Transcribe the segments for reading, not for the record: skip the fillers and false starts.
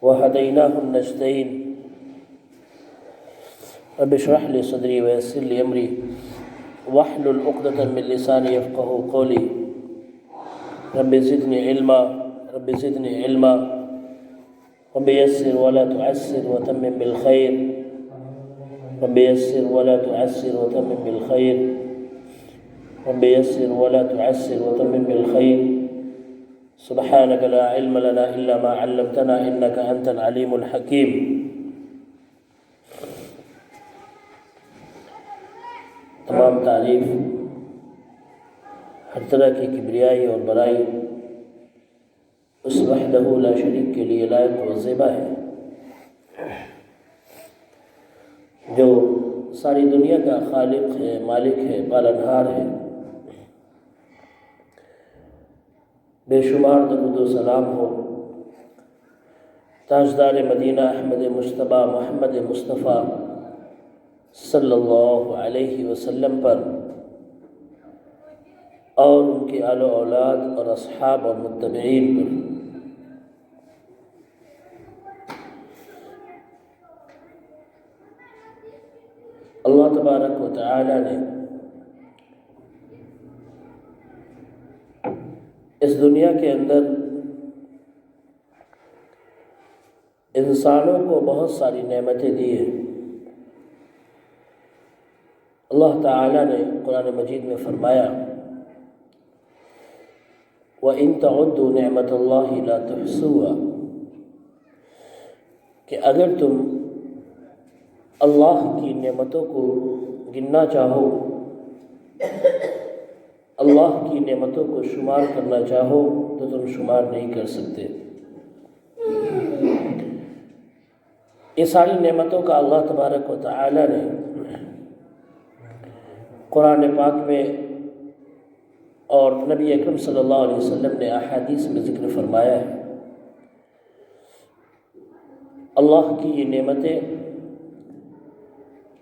وهديناه النجدين رب اشرح لي صدري ويسر لي أمري واحلل عقدة من لساني يفقهوا قولي رب زدني علما رب زدني علما رب يسر ولا تعسر وتمم بالخير رب يسر ولا تعسر وتمم بالخير رب يسر ولا تعسر وتمم بالخير سبحانك لا علم لنا إلا ما علمتنا إنك أنت العليم الحكيم. تمام تعریف ہر طرح کی کبریائی اور بڑائی اس وحدہ لا شریک کے لیے لائق و زیبا ہے جو ساری دنیا کا خالق ہے، مالک ہے، پالنہار ہے. بے شمار درود و سلام ہو تاجدار مدینہ احمد مجتبیٰ محمد مصطفیٰ صلی اللہ علیہ وسلم پر اور ان کے آل و اولاد اور اصحاب اور متبعین پر. اللہ تبارک و تعالی نے اس دنیا کے اندر انسانوں کو بہت ساری نعمتیں دی ہیں. اللہ تعالی نے قرآن مجید میں فرمایا وَإِن تَعُدُّوا نِعْمَةَ اللَّهِ لَا تُحْصُوهَا کہ اگر تم اللہ کی نعمتوں کو گننا چاہو، اللہ کی نعمتوں کو شمار کرنا چاہو تو تم شمار نہیں کر سکتے. یہ ساری نعمتوں کا اللہ تبارک و تعالی نے قرآن پاک میں اور نبی اکرم صلی اللہ علیہ وسلم نے احادیث میں ذکر فرمایا ہے. اللہ کی یہ نعمتیں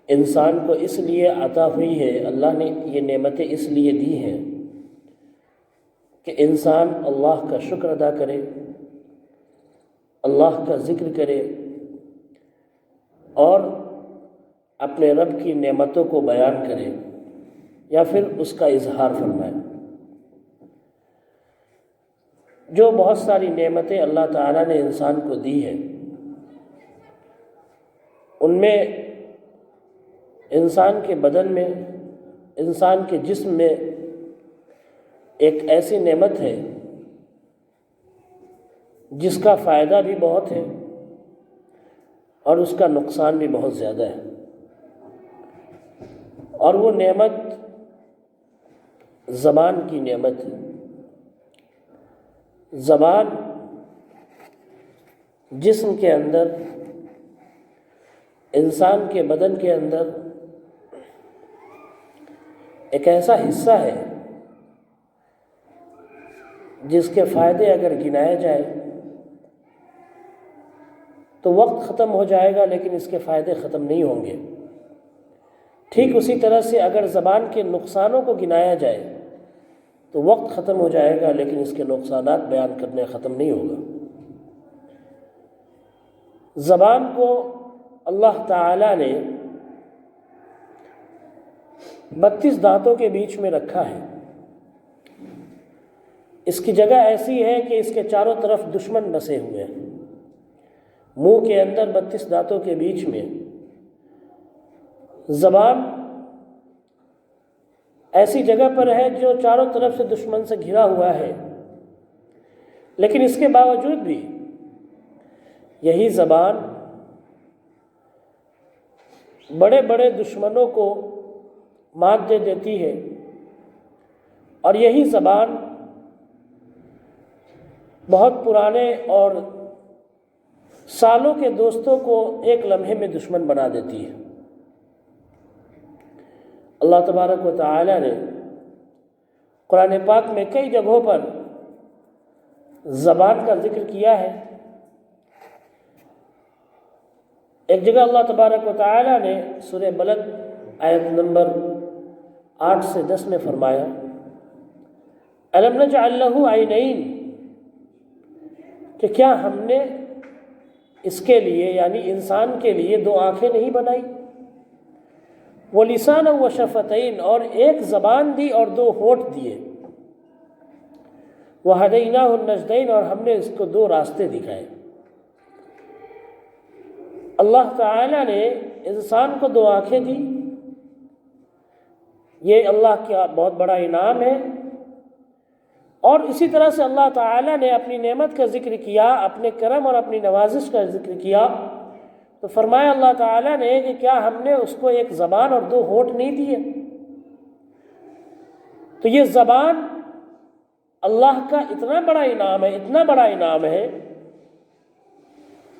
انسان کو اس لیے عطا ہوئی ہے، اللہ نے یہ نعمتیں اس لیے دی ہیں کہ انسان اللہ کا شکر ادا کرے، اللہ کا ذکر کرے اور اپنے رب کی نعمتوں کو بیان کرے یا پھر اس کا اظہار فرمائے. جو بہت ساری نعمتیں اللہ تعالیٰ نے انسان کو دی ہیں ان میں انسان کے بدن میں، انسان کے جسم میں ایک ایسی نعمت ہے جس کا فائدہ بھی بہت ہے اور اس کا نقصان بھی بہت زیادہ ہے. اور وہ نعمت زبان کی نعمت ہے. زبان جسم کے اندر، انسان کے بدن کے اندر ایک ایسا حصہ ہے جس کے فائدے اگر گنائے جائے تو وقت ختم ہو جائے گا لیکن اس کے فائدے ختم نہیں ہوں گے. ٹھیک اسی طرح سے اگر زبان کے نقصانوں کو گنایا جائے تو وقت ختم ہو جائے گا لیکن اس کے نقصانات بیان کرنے ختم نہیں ہوگا. زبان کو اللہ تعالی نے 32 دانتوں کے بیچ میں رکھا ہے. اس کی جگہ ایسی ہے کہ اس کے چاروں طرف دشمن بسے ہوئے ہیں. منہ کے اندر 32 دانتوں کے بیچ میں زبان ایسی جگہ پر ہے جو چاروں طرف سے دشمن سے گھرا ہوا ہے، لیکن اس کے باوجود بھی یہی زبان بڑے بڑے دشمنوں کو مات دے دیتی ہے. اور یہی زبان بہت پرانے اور سالوں کے دوستوں کو ایک لمحے میں دشمن بنا دیتی ہے. اللہ تبارک و تعالی نے قرآن پاک میں کئی جگہوں پر زبان کا ذکر کیا ہے. ایک جگہ اللہ تبارک و تعالی نے سورہ بلد آیت نمبر 8 سے 10 میں فرمایا أَلَمْ نَجْعَلْ لَهُ عَيْنَيْنِ کہ کیا ہم نے اس کے لیے یعنی انسان کے لیے دو آنکھیں نہیں بنائی، وہ لسان و شفتین، اور ایک زبان دی اور دو ہونٹ دیے، وہدیناہ النجدین، اور ہم نے اس کو دو راستے دکھائے۔ اللہ تعالیٰ نے انسان کو دو آنکھیں دی، یہ اللہ کا بہت بڑا انعام ہے، اور اسی طرح سے اللہ تعالیٰ نے اپنی نعمت کا ذکر کیا، اپنے کرم اور اپنی نوازش کا ذکر کیا، تو فرمایا اللہ تعالیٰ نے کہ کیا ہم نے اس کو ایک زبان اور دو ہونٹ نہیں دیے؟ تو یہ زبان اللہ کا اتنا بڑا انعام ہے، اتنا بڑا انعام ہے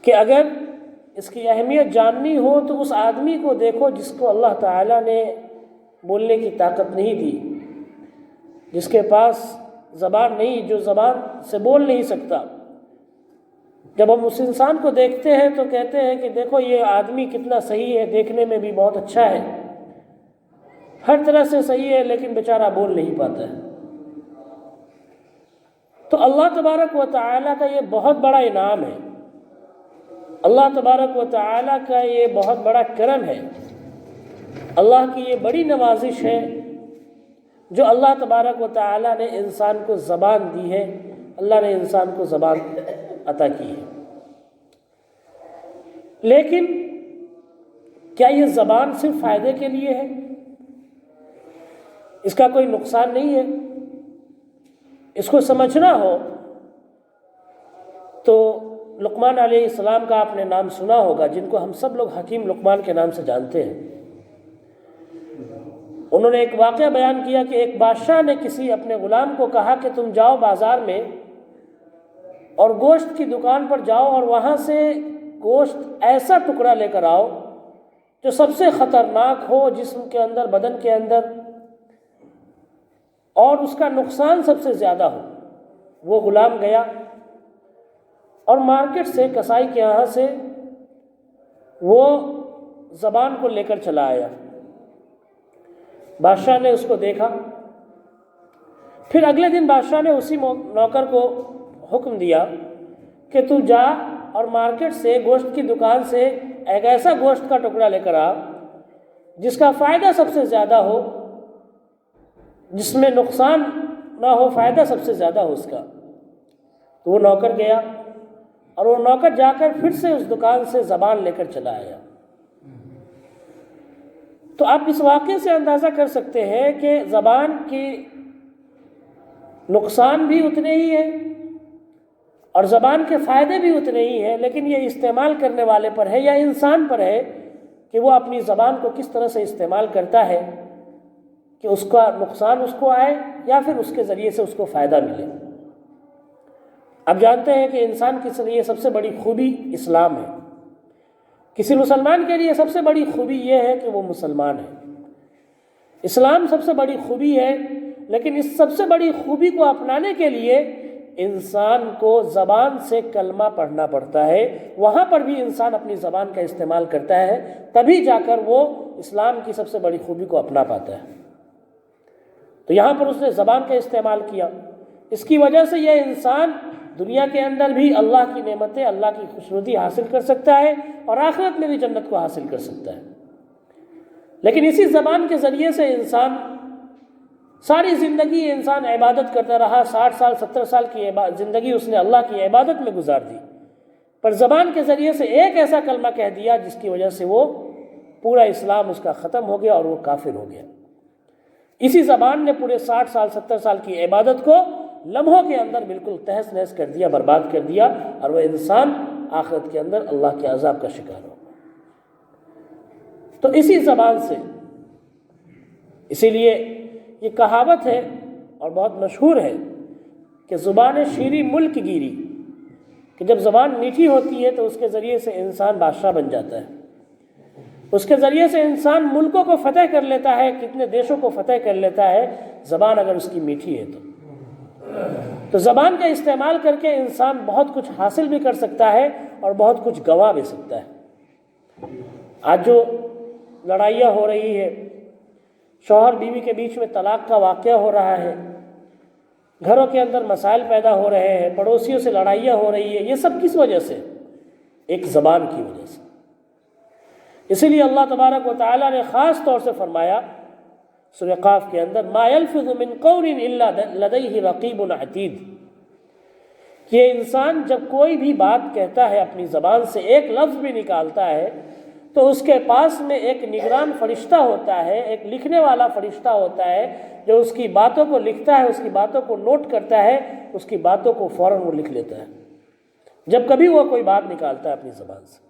کہ اگر اس کی اہمیت جاننی ہو تو اس آدمی کو دیکھو جس کو اللہ تعالیٰ نے بولنے کی طاقت نہیں دی، جس کے پاس زبان نہیں، جو زبان سے بول نہیں سکتا۔ جب ہم اس انسان کو دیکھتے ہیں تو کہتے ہیں کہ دیکھو یہ آدمی کتنا صحیح ہے، دیکھنے میں بھی بہت اچھا ہے، ہر طرح سے صحیح ہے، لیکن بیچارہ بول نہیں پاتا ہے۔ تو اللہ تبارک و تعالیٰ کا یہ بہت بڑا انعام ہے، اللہ تبارک و تعالیٰ کا یہ بہت بڑا کرم ہے، اللہ کی یہ بڑی نوازش ہے جو اللہ تبارک و تعالیٰ نے انسان کو زبان دی ہے، اللہ نے انسان کو زبان عطا کی ہے۔ لیکن کیا یہ زبان صرف فائدے کے لیے ہے؟ اس کا کوئی نقصان نہیں ہے؟ اس کو سمجھنا ہو تو لقمان علیہ السلام کا آپ نے نام سنا ہوگا، جن کو ہم سب لوگ حکیم لقمان کے نام سے جانتے ہیں۔ انہوں نے ایک واقعہ بیان کیا کہ ایک بادشاہ نے کسی اپنے غلام کو کہا کہ تم جاؤ بازار میں اور گوشت کی دکان پر جاؤ اور وہاں سے گوشت ایسا ٹکڑا لے کر آؤ جو سب سے خطرناک ہو جسم کے اندر، بدن کے اندر، اور اس کا نقصان سب سے زیادہ ہو۔ وہ غلام گیا اور مارکیٹ سے، کسائی کے یہاں سے وہ زبان کو لے کر چلا آیا۔ بادشاہ نے اس کو دیکھا، پھر اگلے دن بادشاہ نے اسی نوکر کو حکم دیا کہ تو جا اور مارکیٹ سے، گوشت کی دکان سے ایک ایسا گوشت کا ٹکڑا لے کر آ جس کا فائدہ سب سے زیادہ ہو، جس میں نقصان نہ ہو، فائدہ سب سے زیادہ ہو اس کا۔ تو وہ نوکر گیا اور وہ نوکر جا کر پھر سے اس دکان سے زبان لے کر چلا آیا۔ تو آپ اس واقعے سے اندازہ کر سکتے ہیں کہ زبان کی نقصان بھی اتنے ہی ہے اور زبان کے فائدے بھی اتنے ہی ہیں، لیکن یہ استعمال کرنے والے پر ہے یا انسان پر ہے کہ وہ اپنی زبان کو کس طرح سے استعمال کرتا ہے کہ اس کا نقصان اس کو آئے یا پھر اس کے ذریعے سے اس کو فائدہ ملے۔ اب جانتے ہیں کہ انسان کے لیے سب سے بڑی خوبی اسلام ہے۔ کسی مسلمان کے لیے سب سے بڑی خوبی یہ ہے کہ وہ مسلمان ہے، اسلام سب سے بڑی خوبی ہے، لیکن اس سب سے بڑی خوبی کو اپنانے کے لیے انسان کو زبان سے کلمہ پڑھنا پڑتا ہے، وہاں پر بھی انسان اپنی زبان کا استعمال کرتا ہے، تبھی جا کر وہ اسلام کی سب سے بڑی خوبی کو اپنا پاتا ہے۔ تو یہاں پر اس نے زبان کا استعمال کیا، اس کی وجہ سے یہ انسان دنیا کے اندر بھی اللہ کی نعمتیں، اللہ کی خوشنودی حاصل کر سکتا ہے اور آخرت میں بھی جنت کو حاصل کر سکتا ہے۔ لیکن اسی زبان کے ذریعے سے انسان ساری زندگی انسان عبادت کرتا رہا، 60 سال 70 سال کی زندگی اس نے اللہ کی عبادت میں گزار دی، پر زبان کے ذریعے سے ایک ایسا کلمہ کہہ دیا جس کی وجہ سے وہ پورا اسلام اس کا ختم ہو گیا اور وہ کافر ہو گیا۔ اسی زبان نے پورے 60 سال 70 سال کی عبادت کو لمحوں کے اندر بالکل تہس نہس کر دیا، برباد کر دیا، اور وہ انسان آخرت کے اندر اللہ کے عذاب کا شکار ہو۔ تو اسی زبان سے، اسی لیے یہ کہاوت ہے اور بہت مشہور ہے کہ زبان شیریں ملک گیری، کہ جب زبان میٹھی ہوتی ہے تو اس کے ذریعے سے انسان بادشاہ بن جاتا ہے، اس کے ذریعے سے انسان ملکوں کو فتح کر لیتا ہے، کتنے دیشوں کو فتح کر لیتا ہے، زبان اگر اس کی میٹھی ہے تو زبان کا استعمال کر کے انسان بہت کچھ حاصل بھی کر سکتا ہے اور بہت کچھ گنوا بھی سکتا ہے۔ آج جو لڑائیاں ہو رہی ہے، شوہر بیوی کے بیچ میں طلاق کا واقعہ ہو رہا ہے، گھروں کے اندر مسائل پیدا ہو رہے ہیں، پڑوسیوں سے لڑائیاں ہو رہی ہے، یہ سب کس وجہ سے؟ ایک زبان کی وجہ سے۔ اسی لیے اللہ تبارک و تعالیٰ نے خاص طور سے فرمایا سورہ قاف کے اندر ما یلفظ من قول الا لدیہ رقیب عتید، کہ انسان جب کوئی بھی بات کہتا ہے اپنی زبان سے، ایک لفظ بھی نکالتا ہے، تو اس کے پاس میں ایک نگران فرشتہ ہوتا ہے، ایک لکھنے والا فرشتہ ہوتا ہے جو اس کی باتوں کو لکھتا ہے، اس کی باتوں کو نوٹ کرتا ہے، اس کی باتوں کو فوراً وہ لکھ لیتا ہے جب کبھی وہ کوئی بات نکالتا ہے اپنی زبان سے۔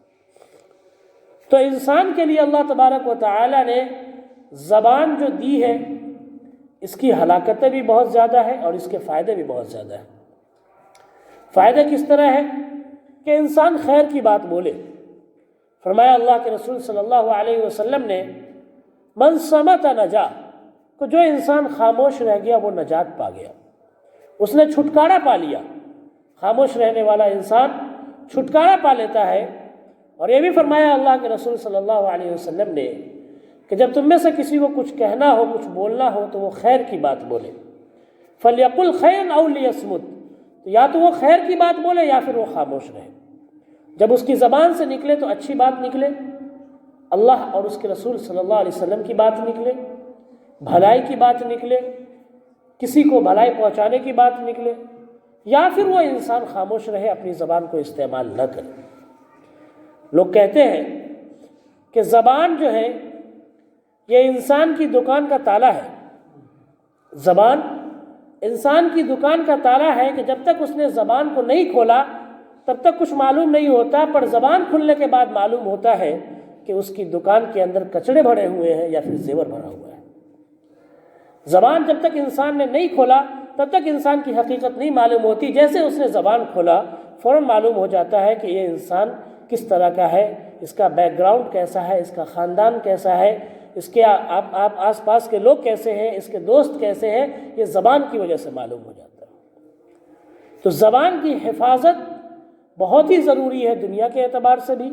تو انسان کے لیے اللہ تبارک و تعالی نے زبان جو دی ہے، اس کی ہلاکتیں بھی بہت زیادہ ہیں اور اس کے فائدے بھی بہت زیادہ ہیں۔ فائدہ کس طرح ہے کہ انسان خیر کی بات بولے۔ فرمایا اللہ کے رسول صلی اللہ علیہ وسلم نے من صمت نجا، کہ جو انسان خاموش رہ گیا وہ نجات پا گیا، اس نے چھٹکارا پا لیا۔ خاموش رہنے والا انسان چھٹکارا پا لیتا ہے۔ اور یہ بھی فرمایا اللہ کے رسول صلی اللہ علیہ وسلم نے کہ جب تم میں سے کسی کو کچھ کہنا ہو، کچھ بولنا ہو، تو وہ خیر کی بات بولے۔ فَلْيَقُلْ خَيْرًا أَوْ لِيَصْمُتْ، تو یا تو وہ خیر کی بات بولے یا پھر وہ خاموش رہے۔ جب اس کی زبان سے نکلے تو اچھی بات نکلے، اللہ اور اس کے رسول صلی اللہ علیہ وسلم کی بات نکلے، بھلائی کی بات نکلے، کسی کو بھلائی پہنچانے کی بات نکلے، یا پھر وہ انسان خاموش رہے، اپنی زبان کو استعمال نہ کرے۔ لوگ کہتے ہیں کہ زبان جو ہے یہ انسان کی دکان کا تالا ہے۔ زبان انسان کی دکان کا تالا ہے کہ جب تک اس نے زبان کو نہیں کھولا تب تک کچھ معلوم نہیں ہوتا، پر زبان کھلنے کے بعد معلوم ہوتا ہے کہ اس کی دکان کے اندر کچڑے بھرے ہوئے ہیں یا پھر زیور بھرا ہوا ہے۔ زبان جب تک انسان نے نہیں کھولا تب تک انسان کی حقیقت نہیں معلوم ہوتی۔ جیسے اس نے زبان کھولا فوراً معلوم ہو جاتا ہے کہ یہ انسان کس طرح کا ہے، اس کا بیک گراؤنڈ کیسا ہے، اس کا خاندان کیسا ہے، اس کے آس پاس کے لوگ کیسے ہیں، اس کے دوست کیسے ہیں، یہ زبان کی وجہ سے معلوم ہو جاتا ہے۔ تو زبان کی حفاظت بہت ہی ضروری ہے، دنیا کے اعتبار سے بھی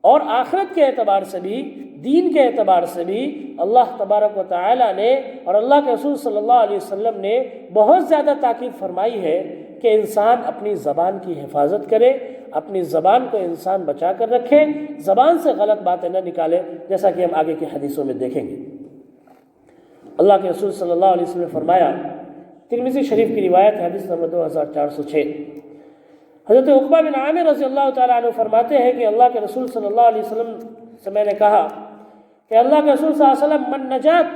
اور آخرت کے اعتبار سے بھی، دین کے اعتبار سے بھی۔ اللہ تبارک و تعالی نے اور اللہ کے رسول صلی اللہ علیہ وسلم نے بہت زیادہ تاکید فرمائی ہے کہ انسان اپنی زبان کی حفاظت کرے، اپنی زبان کو انسان بچا کر رکھے، زبان سے غلط باتیں نہ نکالے، جیسا کہ ہم آگے کی حدیثوں میں دیکھیں گے۔ اللہ کے رسول صلی اللہ علیہ وسلم نے فرمایا، ترمذی شریف کی روایت ہے، حدیث نمبر 2406، حضرت عقبہ بن عامر رضی اللہ تعالیٰ عنہ فرماتے ہیں کہ اللہ کے رسول صلی اللہ علیہ وسلم سے میں نے کہا کہ اللہ کے رسول صلی اللہ علیہ وسلم من نجات،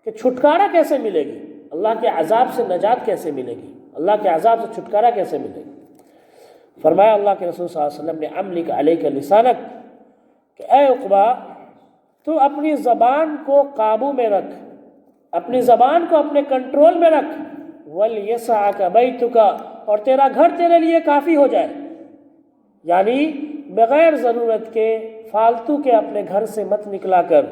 کہ چھٹکارا کیسے ملے گی، اللہ کے عذاب سے نجات کیسے ملے گی، اللہ کے عذاب سے چھٹکارا کیسے ملے گی؟ فرمایا اللہ کے رسول صلی اللہ علیہ وسلم نے املک علیک لسانک، کہ اے عقبہ تو اپنی زبان کو قابو میں رکھ، اپنی زبان کو اپنے کنٹرول میں رکھ، وَلْيَسَعَكَ بَيْتُكَ، اور تیرا گھر تیرے لیے کافی ہو جائے، یعنی بغیر ضرورت کے فالتو کے اپنے گھر سے مت نکلا کر،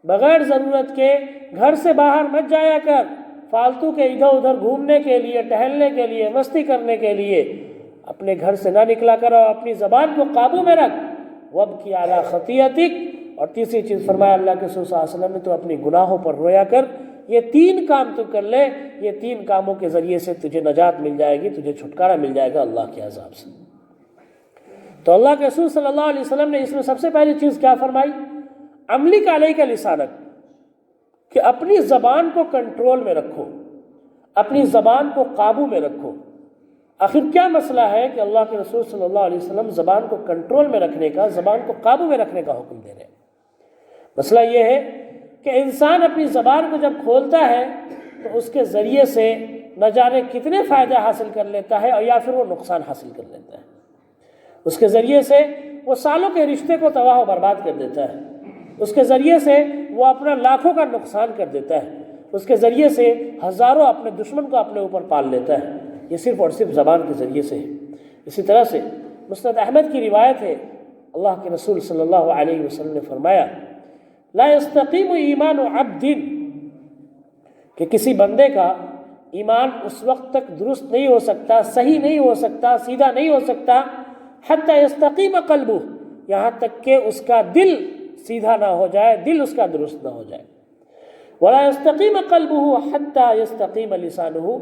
بغیر ضرورت کے گھر سے باہر مت جایا کر، فالتو کے ادھر ادھر گھومنے کے لیے، ٹہلنے کے لیے، مستی کرنے کے لیے اپنے گھر سے نہ نکلا کر، اور اپنی زبان کو قابو میں رکھ، وَابْكِ عَلَىٰ خَطِيئَتِكَ، اور تیسری چیز فرمایا اللہ کے رسول صلی اللہ علیہ وسلم نے، تو اپنی گناہوں پر رویا کر۔ یہ تین کام تو کر لے، یہ تین کاموں کے ذریعے سے تجھے نجات مل جائے گی، تجھے چھٹکارا مل جائے گا اللہ کے عذاب سے۔ تو اللہ کے رسول صلی اللہ علیہ وسلم نے اس میں سب سے پہلی چیز کیا فرمائی؟ املک علیک لسانک، کہ اپنی زبان کو کنٹرول میں رکھو، اپنی زبان کو قابو میں رکھو۔ آخر کیا مسئلہ ہے کہ اللہ کے رسول صلی اللہ علیہ وسلم زبان کو کنٹرول میں رکھنے کا، زبان کو قابو میں رکھنے کا حکم دے رہے ہیں؟ مسئلہ یہ ہے کہ انسان اپنی زبان کو جب کھولتا ہے تو اس کے ذریعے سے نہ جانے کتنے فائدے حاصل کر لیتا ہے، اور یا پھر وہ نقصان حاصل کر لیتا ہے۔ اس کے ذریعے سے وہ سالوں کے رشتے کو تباہ و برباد کر دیتا ہے، اس کے ذریعے سے وہ اپنا لاکھوں کا نقصان کر دیتا ہے، اس کے ذریعے سے ہزاروں اپنے دشمن کو اپنے اوپر پال لیتا ہے۔ یہ صرف اور صرف زبان کے ذریعے سے ہے۔ اسی طرح سے مسند احمد کی روایت ہے، اللہ کے رسول صلی اللہ علیہ وسلم نے فرمایا، لا يستقیم ایمان عبد، کہ کسی بندے کا ایمان اس وقت تک درست نہیں ہو سکتا، صحیح نہیں ہو سکتا، سیدھا نہیں ہو سکتا، حتی یستقیم قلبہ، یہاں تک کہ اس کا دل سیدھا نہ ہو جائے، دل اس کا درست نہ ہو جائے۔ ولا یستقیم قلبہ حتی یستقیم لسانہ،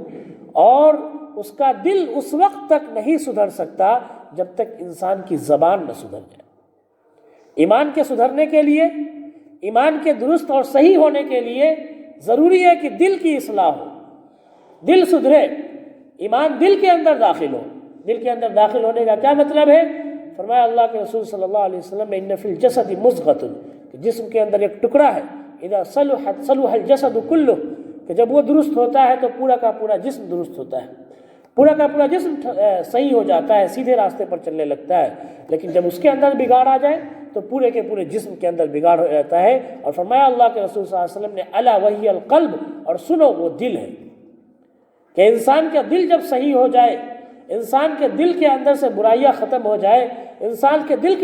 اور اس کا دل اس وقت تک نہیں سدھر سکتا جب تک انسان کی زبان نہ سدھر جائے۔ ایمان کے سدھرنے کے لیے، ایمان کے درست اور صحیح ہونے کے لیے ضروری ہے کہ دل کی اصلاح ہو، دل سدھرے، ایمان دل کے اندر داخل ہو۔ دل کے اندر داخل ہونے کا کیا مطلب ہے؟ فرمایا اللہ کے رسول صلی اللہ علیہ وسلم نے ان فی الجسد مضغۃ، کہ جسم کے اندر ایک ٹکڑا ہے، اذا صلحت صلح الجسد کلہ، کہ جب وہ درست ہوتا ہے تو پورا کا پورا جسم درست ہوتا ہے، پورا کا پورا جسم صحیح ہو جاتا ہے، سیدھے راستے پر چلنے لگتا ہے۔ لیکن جب اس کے اندر بگاڑ آ جائے تو پورے کے پورے جسم کے اندر بگاڑ ہو جاتا ہے۔ اور فرمایا اللہ کے رسول صلی اللہ علیہ وسلم نے الا وہی القلب، اور سنو وہ دل ہے، کہ انسان کا دل جب صحیح ہو جائے، انسان کے دل کے اندر سے برائیاں ختم ہو جائے، انسان کے دل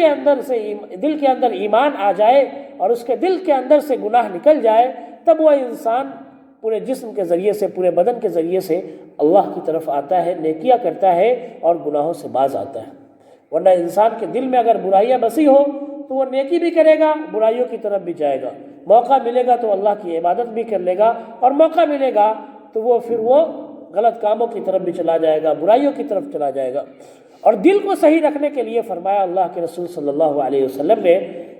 کے اندر ایمان آ جائے اور اس کے دل کے اندر سے گناہ نکل جائے، تب وہ انسان پورے جسم کے ذریعے سے، پورے بدن کے ذریعے سے اللہ کی طرف آتا ہے، نیکیاں کرتا ہے اور گناہوں سے باز آتا ہے۔ ورنہ انسان کے دل میں اگر برائیاں بسی ہو تو وہ نیکی بھی کرے گا، برائیوں کی طرف بھی جائے گا، موقع ملے گا تو اللہ کی عبادت بھی کر لے گا، اور موقع ملے گا تو وہ غلط کاموں کی طرف بھی چلا جائے گا، برائیوں کی طرف چلا جائے گا۔ اور دل کو صحیح رکھنے کے لیے فرمایا اللہ کے رسول صلی اللہ علیہ وسلم نے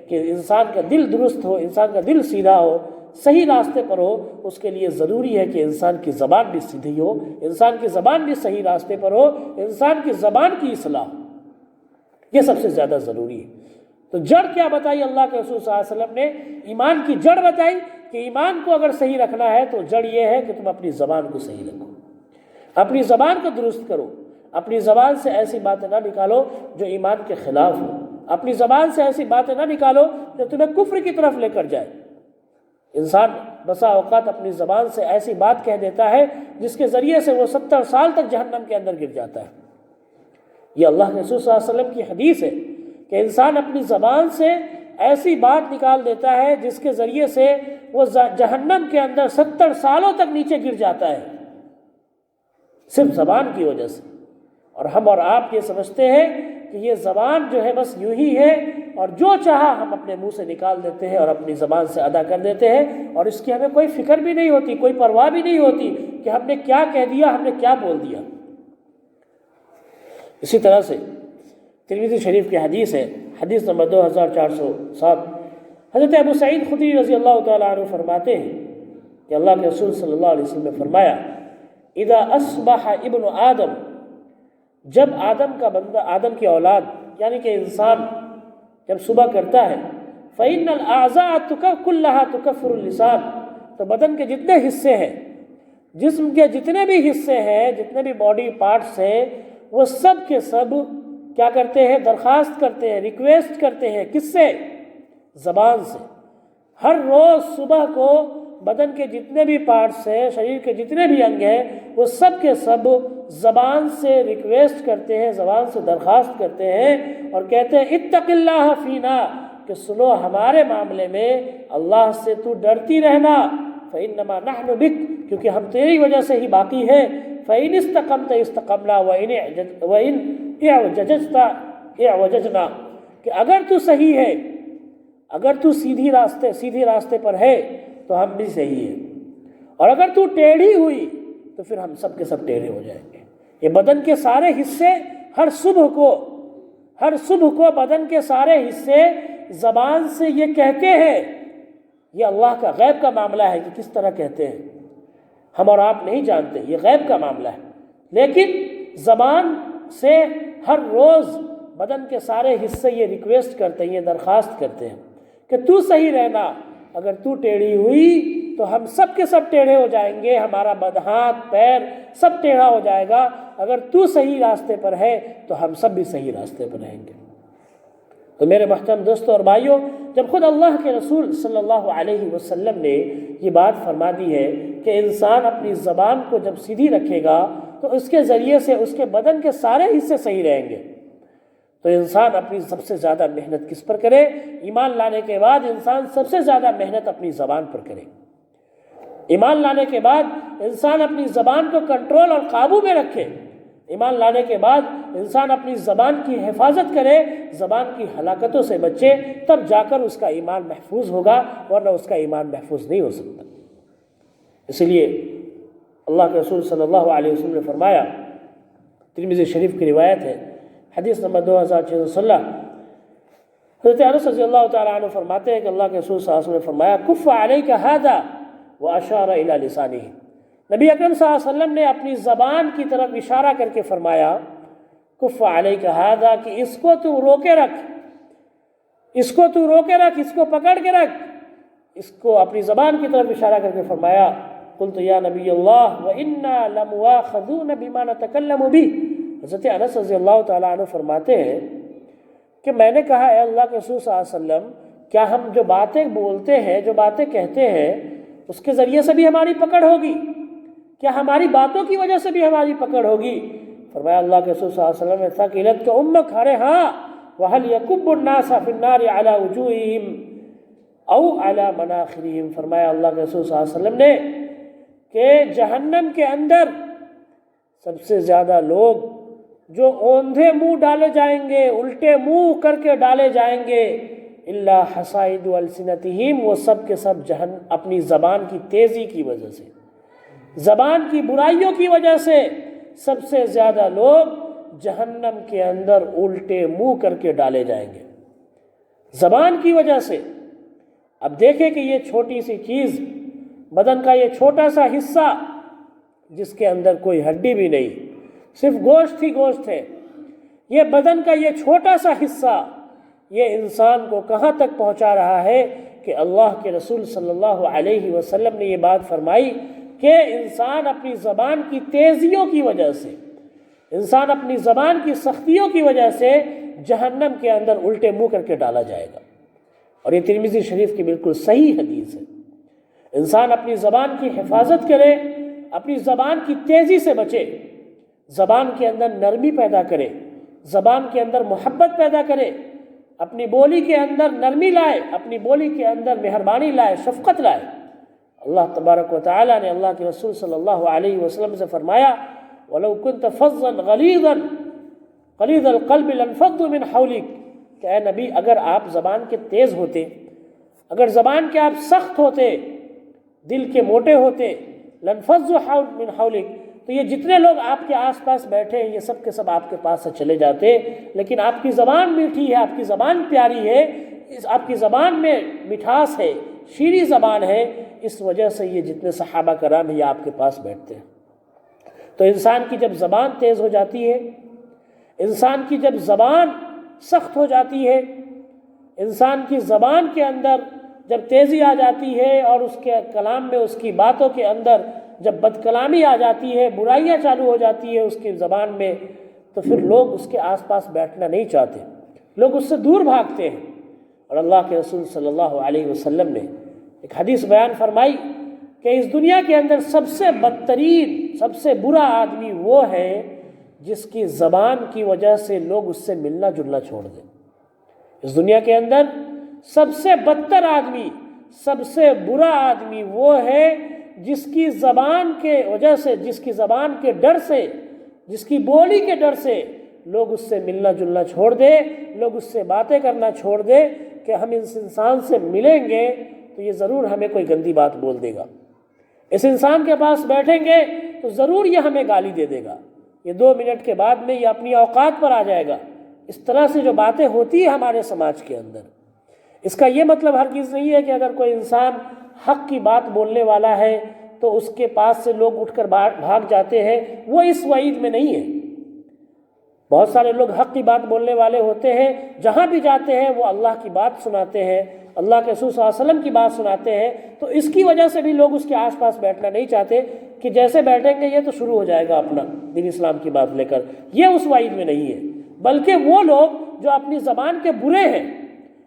کہ انسان کا دل درست ہو، انسان کا دل سیدھا ہو، صحیح راستے پر ہو، اس کے لیے ضروری ہے کہ انسان کی زبان بھی سیدھی ہو، انسان کی زبان بھی صحیح راستے پر ہو، انسان کی زبان کی اصلاح ہو۔ یہ سب سے زیادہ ضروری ہے۔ تو جڑ کیا بتائی اللہ کے رسول صلی اللہ علیہ وسلم نے؟ ایمان کی جڑ بتائی کہ ایمان کو اگر صحیح رکھنا ہے تو جڑ یہ ہے کہ تم اپنی زبان کو صحیح رکھو، اپنی زبان کو درست کرو، اپنی زبان سے ایسی باتیں نہ نکالو جو ایمان کے خلاف ہو، اپنی زبان سے ایسی باتیں نہ نکالو جو تمہیں کفر کی طرف لے کر جائے۔ انسان بسا اوقات اپنی زبان سے ایسی بات کہہ دیتا ہے جس کے ذریعے سے وہ 70 سال تک جہنم کے اندر گر جاتا ہے۔ یہ اللہ کے رسول صلی اللہ علیہ وسلم کی حدیث ہے کہ انسان اپنی زبان سے ایسی بات نکال دیتا ہے جس کے ذریعے سے وہ جہنم کے اندر 70 سالوں تک نیچے گر جاتا ہے، صرف زبان کی وجہ سے۔ اور ہم اور آپ یہ سمجھتے ہیں کہ یہ زبان جو ہے بس یوں ہی ہے، اور جو چاہا ہم اپنے منہ سے نکال دیتے ہیں اور اپنی زبان سے ادا کر دیتے ہیں، اور اس کی ہمیں کوئی فکر بھی نہیں ہوتی، کوئی پرواہ بھی نہیں ہوتی کہ ہم نے کیا کہہ دیا، ہم نے کیا بول دیا۔ اسی طرح سے ترمذی شریف کی حدیث ہے، حدیث نمبر 2407، حضرت ابو سعید خدری رضی اللہ تعالیٰ عنہ فرماتے ہیں کہ اللہ کے رسول صلی اللہ علیہ وسلم نے فرمایا اذا اصبح ابن آدم، جب آدم کا بندہ، آدم کی اولاد یعنی کہ انسان جب صبح کرتا ہے، فإن الأعضاء كلها تكفر اللسان، تو بدن کے جتنے حصے ہیں، جسم کے جتنے بھی حصے ہیں، جتنے بھی باڈی پارٹس ہیں، وہ سب کے سب کیا کرتے ہیں؟ درخواست کرتے ہیں، ریکویسٹ کرتے ہیں، کس سے؟ زبان سے۔ ہر روز صبح کو بدن کے جتنے بھی پارٹس ہیں، شریر کے جتنے بھی انگ ہیں، وہ سب کے سب زبان سے ریکویسٹ کرتے ہیں، زبان سے درخواست کرتے ہیں اور کہتے ہیں اتق اللہ فینا، کہ سنو ہمارے معاملے میں اللہ سے تو ڈرتی رہنا، فإنما نحن بک، کیونکہ ہم تیری وجہ سے ہی باقی ہیں، فإن استقمت استقمنا وإن اعوججت اعوججنا، کہ اگر تو صحیح ہے، اگر تو سیدھی راستے پر ہے تو ہم بھی صحیح ہیں، اور اگر تو ٹیڑھی ہوئی تو پھر ہم سب کے سب ٹیڑھے ہو جائیں گے۔ یہ بدن کے سارے حصے ہر صبح کو بدن کے سارے حصے زبان سے یہ کہتے ہیں۔ یہ اللہ کا غیب کا معاملہ ہے کہ کس طرح کہتے ہیں، ہم اور آپ نہیں جانتے، یہ غیب کا معاملہ ہے، لیکن زبان سے ہر روز بدن کے سارے حصے یہ ریکویسٹ کرتے ہیں، یہ درخواست کرتے ہیں کہ تو صحیح رہنا، اگر تو ٹیڑھی ہوئی تو ہم سب کے سب ٹیڑھے ہو جائیں گے، ہمارا ہاتھ پیر سب ٹیڑھا ہو جائے گا، اگر تو صحیح راستے پر ہے تو ہم سب بھی صحیح راستے پر رہیں گے۔ تو میرے محترم دوستوں اور بھائیوں، جب خود اللہ کے رسول صلی اللہ علیہ وسلم نے یہ بات فرما دی ہے کہ انسان اپنی زبان کو جب سیدھی رکھے گا تو اس کے ذریعے سے اس کے بدن کے سارے حصے صحیح رہیں گے، تو انسان اپنی سب سے زیادہ محنت کس پر کرے؟ ایمان لانے کے بعد انسان سب سے زیادہ محنت اپنی زبان پر کرے۔ ایمان لانے کے بعد انسان اپنی زبان کو کنٹرول اور قابو میں رکھے۔ ایمان لانے کے بعد انسان اپنی زبان کی حفاظت کرے، زبان کی ہلاکتوں سے بچے، تب جا کر اس کا ایمان محفوظ ہوگا، ورنہ اس کا ایمان محفوظ نہیں ہو سکتا۔ اس لیے اللہ کے رسول صلی اللہ علیہ وسلم نے فرمایا، ترمذی شریف کی روایت ہے، حدیث نمبر 2616۔ حضرت انس رضی اللہ تعالیٰ عنہ فرماتے ہیں کہ اللہ کے رسول صلی اللہ علیہ وسلم نے فرمایا کف علیک ھذا واشار الی لسانہ۔ نبی اکرم صلی اللہ علیہ وسلم نے اپنی زبان کی طرف اشارہ کر کے فرمایا کف علیک ھذا، کہ اس کو تو روکے رکھ، اس کو تو روکے رکھ، اس کو پکڑ کے رکھ۔ اس کو اپنی زبان کی طرف اشارہ کر کے فرمایا قلت یا نبی اللہ وإنا لمؤاخذون بما نتکلم به۔ حضرت انس رضی اللہ تعالیٰ عنہ فرماتے ہیں کہ میں نے کہا اے اللہ کے رسول صلی اللہ علیہ وسلم، کیا ہم جو باتیں بولتے ہیں، جو باتیں کہتے ہیں، اس کے ذریعے سے بھی ہماری پکڑ ہوگی؟ کیا ہماری باتوں کی وجہ سے بھی ہماری پکڑ ہوگی؟ فرمایا اللہ کے رسول صلی اللہ علیہ وسلم نے ثقلت کے امک، ارے ہاں، وهل يكب الناس في النار على وجوههم او على مناخرهم۔ فرمایا اللہ کے رسول صلی اللہ علیہ وسلم نے کہ جہنم کے اندر سب سے زیادہ لوگ جو اوندھے منہ ڈالے جائیں گے، الٹے منہ کر کے ڈالے جائیں گے، الا حصائد السنتہم، وہ سب کے سب اپنی زبان کی تیزی کی وجہ سے، زبان کی برائیوں کی وجہ سے سب سے زیادہ لوگ جہنم کے اندر الٹے منہ کر کے ڈالے جائیں گے، زبان کی وجہ سے۔ اب دیکھیں کہ یہ چھوٹی سی چیز، بدن کا یہ چھوٹا سا حصہ جس کے اندر کوئی ہڈی بھی نہیں، صرف گوشت ہی گوشت ہے، یہ بدن کا یہ چھوٹا سا حصہ یہ انسان کو کہاں تک پہنچا رہا ہے کہ اللہ کے رسول صلی اللہ علیہ وسلم نے یہ بات فرمائی کہ انسان اپنی زبان کی تیزیوں کی وجہ سے، انسان اپنی زبان کی سختیوں کی وجہ سے جہنم کے اندر الٹے منہ کر کے ڈالا جائے گا۔ اور یہ ترمذی شریف کی بالکل صحیح حدیث ہے۔ انسان اپنی زبان کی حفاظت کرے، اپنی زبان کی تیزی سے بچے، زبان کے اندر نرمی پیدا کرے، زبان کے اندر محبت پیدا کرے، اپنی بولی کے اندر نرمی لائے، اپنی بولی کے اندر مہربانی لائے، شفقت لائے۔ اللہ تبارک و تعالیٰ نے اللہ کے رسول صلی اللہ علیہ وسلم سے فرمایا وَلَوْ كُنْتَ فَظًّا غَلِيظًا غَلِيظَ الْقَلْبِ لَانفَضُّوا مِنْ حَوْلِكَ، کہ اے نبی اگر آپ زبان کے تیز ہوتے، اگر زبان کے آپ سخت ہوتے، دل کے موٹے ہوتے، لَانفَضُّوا مِنْ حَوْلِكَ، تو یہ جتنے لوگ آپ کے آس پاس بیٹھے ہیں یہ سب کے سب آپ کے پاس سے چلے جاتے، لیکن آپ کی زبان میٹھی ہے، آپ کی زبان پیاری ہے، آپ کی زبان میں مٹھاس ہے، شیریں زبان ہے، اس وجہ سے یہ جتنے صحابہ کرام ہیں یہ آپ کے پاس بیٹھتے ہیں۔ تو انسان کی جب زبان تیز ہو جاتی ہے، انسان کی جب زبان سخت ہو جاتی ہے، انسان کی زبان کے اندر جب تیزی آ جاتی ہے اور اس کے کلام میں، اس کی باتوں کے اندر جب بد کلامی آ جاتی ہے، برائیاں چالو ہو جاتی ہے اس کی زبان میں، تو پھر لوگ اس کے آس پاس بیٹھنا نہیں چاہتے، لوگ اس سے دور بھاگتے ہیں۔ اور اللہ کے رسول صلی اللہ علیہ وسلم نے ایک حدیث بیان فرمائی کہ اس دنیا کے اندر سب سے بدترین، سب سے برا آدمی وہ ہے جس کی زبان کی وجہ سے لوگ اس سے ملنا جلنا چھوڑ دیں۔ اس دنیا کے اندر سب سے بدتر آدمی، سب سے برا آدمی وہ ہے جس کی زبان کے وجہ سے، جس کی زبان کے ڈر سے، جس کی بولی کے ڈر سے لوگ اس سے ملنا جلنا چھوڑ دے، لوگ اس سے باتیں کرنا چھوڑ دے کہ ہم اس انسان سے ملیں گے تو یہ ضرور ہمیں کوئی گندی بات بول دے گا، اس انسان کے پاس بیٹھیں گے تو ضرور یہ ہمیں گالی دے دے گا، یہ 2 منٹ کے بعد میں یہ اپنی اوقات پر آ جائے گا۔ اس طرح سے جو باتیں ہوتی ہیں ہمارے سماج کے اندر، اس کا یہ مطلب ہرگز نہیں ہے کہ اگر کوئی انسان حق کی بات بولنے والا ہے تو اس کے پاس سے لوگ اٹھ کر بھاگ جاتے ہیں، وہ اس وعید میں نہیں ہے۔ بہت سارے لوگ حق کی بات بولنے والے ہوتے ہیں، جہاں بھی جاتے ہیں وہ اللہ کی بات سناتے ہیں، اللہ کے رسول صلی اللہ علیہ وسلم کی بات سناتے ہیں، تو اس کی وجہ سے بھی لوگ اس کے آس پاس بیٹھنا نہیں چاہتے کہ جیسے بیٹھیں گے یہ تو شروع ہو جائے گا اپنا دین اسلام کی بات لے کر۔ یہ اس وعید میں نہیں ہے، بلکہ وہ لوگ جو اپنی زبان کے برے ہیں،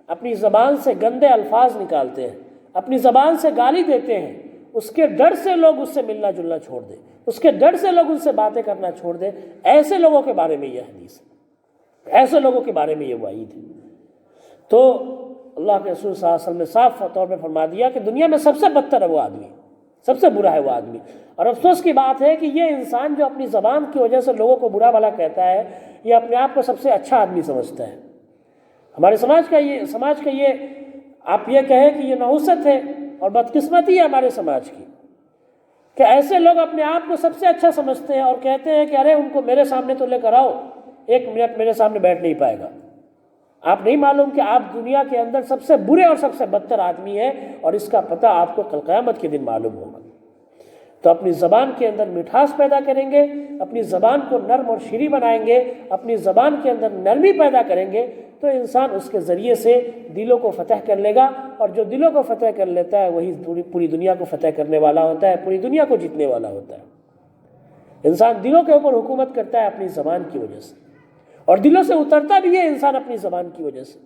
اپنی زبان سے گندے الفاظ نکالتے ہیں، اپنی زبان سے گالی دیتے ہیں، اس کے ڈر سے لوگ اس سے ملنا جلنا چھوڑ دیں، اس کے ڈر سے لوگ ان سے باتیں کرنا چھوڑ دیں، ایسے لوگوں کے بارے میں یہ حدیث ہے، ایسے لوگوں کے بارے میں یہ وعید ہے۔ تو اللہ کے رسول صلی اللہ علیہ وسلم نے صاف طور پہ فرما دیا کہ دنیا میں سب سے بدتر ہے وہ آدمی، سب سے برا ہے وہ آدمی۔ اور افسوس کی بات ہے کہ یہ انسان جو اپنی زبان کی وجہ سے لوگوں کو برا بھلا کہتا ہے، یہ اپنے آپ کو سب سے اچھا آدمی سمجھتا ہے۔ ہمارے سماج کا یہ آپ یہ کہیں کہ یہ نحوست ہے اور بدقسمتی ہے ہمارے سماج کی کہ ایسے لوگ اپنے آپ کو سب سے اچھا سمجھتے ہیں اور کہتے ہیں کہ ارے ان کو میرے سامنے تو لے کر آؤ، 1 منٹ میرے سامنے بیٹھ نہیں پائے گا۔ آپ نہیں معلوم کہ آپ دنیا کے اندر سب سے برے اور سب سے بدتر آدمی ہیں، اور اس کا پتہ آپ کو کل قیامت کے دن معلوم ہوگا۔ تو اپنی زبان کے اندر مٹھاس پیدا کریں گے، اپنی زبان کو نرم اور شیریں بنائیں گے، اپنی زبان کے اندر نرمی پیدا کریں گے، تو انسان اس کے ذریعے سے دلوں کو فتح کر لے گا، اور جو دلوں کو فتح کر لیتا ہے وہی پوری دنیا کو فتح کرنے والا ہوتا ہے، پوری دنیا کو جیتنے والا ہوتا ہے۔ انسان دلوں کے اوپر حکومت کرتا ہے اپنی زبان کی وجہ سے، اور دلوں سے اترتا بھی ہے انسان اپنی زبان کی وجہ سے۔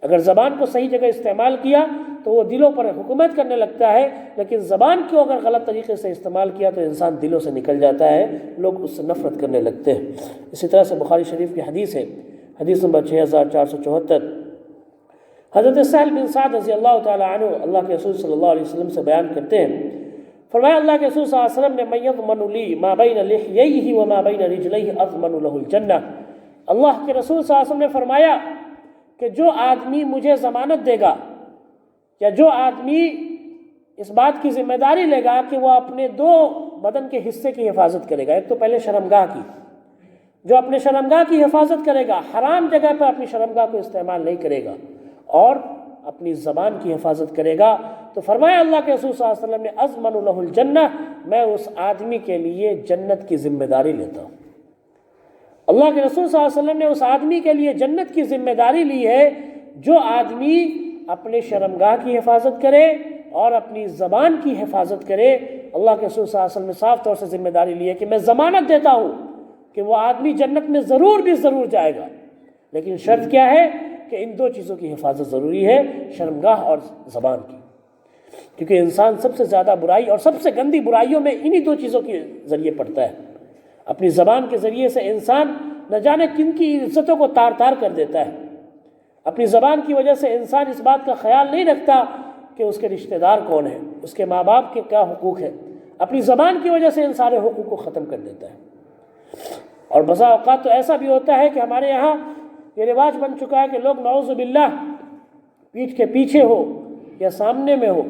اگر زبان کو صحیح جگہ استعمال کیا تو وہ دلوں پر حکومت کرنے لگتا ہے، لیکن زبان کو اگر غلط طریقے سے استعمال کیا تو انسان دلوں سے نکل جاتا ہے، لوگ اس سے نفرت کرنے لگتے ہیں۔ اسی طرح سے بخاری شریف کی حدیث ہے، حدیث نمبر 6474، حضرت سہل بن سعد رضی اللہ تعالی عنہ اللہ کے رسول صلی اللہ علیہ وسلم سے بیان کرتے ہیں، فرمایا اللہ کے رسول صلی اللہ علیہ وسلم نے من یضمن لی ما بین لحییہ وما بین رجلیہ اضمن لہ الجنہ، اللہ کے رسول صلی اللہ علیہ وسلم نے فرمایا کہ جو آدمی مجھے ضمانت دے گا، یا جو آدمی اس بات کی ذمہ داری لے گا کہ وہ اپنے 2 بدن کے حصے کی حفاظت کرے گا، ایک تو پہلے شرمگاہ کی، جو اپنے شرمگاہ کی حفاظت کرے گا، حرام جگہ پر اپنی شرمگاہ کو استعمال نہیں کرے گا، اور اپنی زبان کی حفاظت کرے گا، تو فرمایا اللہ کے رسول صلی اللہ علیہ وسلم نے اضمن لہ الجنہ، میں اس آدمی کے لیے جنت کی ذمہ داری لیتا ہوں۔ اللہ کے رسول صلی اللہ علیہ وسلم نے اس آدمی کے لیے جنت کی ذمہ داری لی ہے جو آدمی اپنے شرمگاہ کی حفاظت کرے اور اپنی زبان کی حفاظت کرے۔ اللہ کے رسول صلی اللہ علیہ وسلم نے صاف طور سے ذمہ داری لی ہے کہ میں ضمانت دیتا ہوں کہ وہ آدمی جنت میں ضرور بھی ضرور جائے گا، لیکن شرط کیا ہے کہ ان 2 چیزوں کی حفاظت ضروری ہے، شرمگاہ اور زبان کی، کیونکہ انسان سب سے زیادہ برائی اور سب سے گندی برائیوں میں انہی 2 چیزوں کے ذریعے پڑتا ہے۔ اپنی زبان کے ذریعے سے انسان نہ جانے کن کی عزتوں کو تار تار کر دیتا ہے۔ اپنی زبان کی وجہ سے انسان اس بات کا خیال نہیں رکھتا کہ اس کے رشتہ دار کون ہیں، اس کے ماں باپ کے کیا حقوق ہیں، اپنی زبان کی وجہ سے ان سارے حقوق کو ختم کر دیتا ہے۔ اور بسا اوقات تو ایسا بھی ہوتا ہے کہ ہمارے یہاں یہ رواج بن چکا ہے کہ لوگ نعوذ باللہ پیٹھ کے پیچھے ہو یا سامنے میں ہو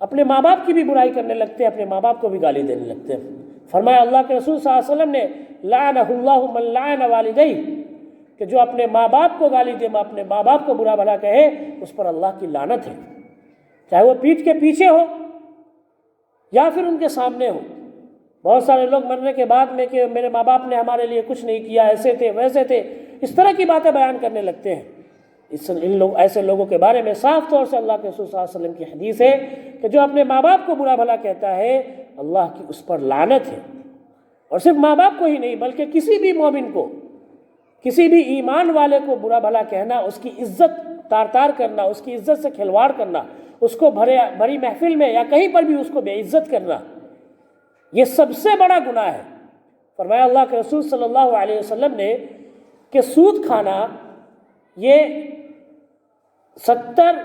اپنے ماں باپ کی بھی برائی کرنے لگتے ہیں، اپنے ماں باپ کو بھی گالی دینے لگتے ہیں۔ فرمایا اللہ کے رسول صلی اللہ علیہ وسلم نے لعنہ اللہ من لعن والدیہ، کہ جو اپنے ماں باپ کو گالی دے، اپنے ماں باپ کو برا بھلا کہے، اس پر اللہ کی لعنت ہے، چاہے وہ پیٹھ کے پیچھے ہو یا پھر ان کے سامنے ہو۔ بہت سارے لوگ مرنے کے بعد میں کہ میرے ماں باپ نے ہمارے لیے کچھ نہیں کیا، ایسے تھے ویسے تھے، اس طرح کی باتیں بیان کرنے لگتے ہیں۔ ایسے لوگوں کے بارے میں صاف طور سے اللہ کے رسول صلی اللہ علیہ وسلم کی حدیث ہے کہ جو اپنے ماں باپ کو برا بھلا کہتا ہے اللہ کی اس پر لعنت ہے۔ اور صرف ماں باپ کو ہی نہیں بلکہ کسی بھی مومن کو، کسی بھی ایمان والے کو برا بھلا کہنا، اس کی عزت تار تار کرنا، اس کی عزت سے کھلواڑ کرنا، اس کو بڑی محفل میں یا کہیں پر بھی اس کو بے عزت کرنا، یہ سب سے بڑا گناہ ہے۔ فرمایا اللہ کے رسول صلی اللہ علیہ وسلم نے کہ سود کھانا یہ 70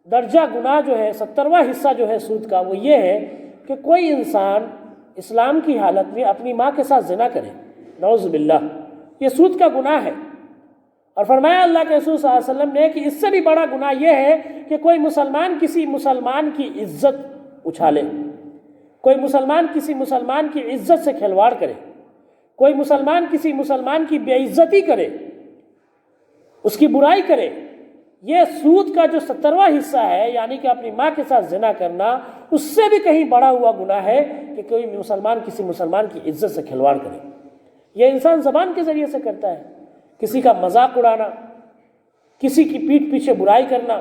درجہ گناہ جو ہے، 70واں حصہ جو ہے سود کا، وہ یہ ہے کہ کوئی انسان اسلام کی حالت میں اپنی ماں کے ساتھ زنا کرے، نعوذ باللہ، یہ سود کا گناہ ہے۔ اور فرمایا اللہ کے رسول صلی اللہ علیہ وسلم نے کہ اس سے بھی بڑا گناہ یہ ہے کہ کوئی مسلمان کسی مسلمان کی عزت اچھالے، کوئی مسلمان کسی مسلمان کی عزت سے کھلواڑ کرے، کوئی مسلمان کسی مسلمان کی بے عزتی کرے، اس کی برائی کرے۔ یہ سود کا جو 70واں حصہ ہے، یعنی کہ اپنی ماں کے ساتھ زنا کرنا، اس سے بھی کہیں بڑا ہوا گناہ ہے کہ کوئی مسلمان کسی مسلمان کی عزت سے کھلواڑ کرے۔ یہ انسان زبان کے ذریعے سے کرتا ہے، کسی کا مذاق اڑانا، کسی کی پیٹھ پیچھے برائی کرنا،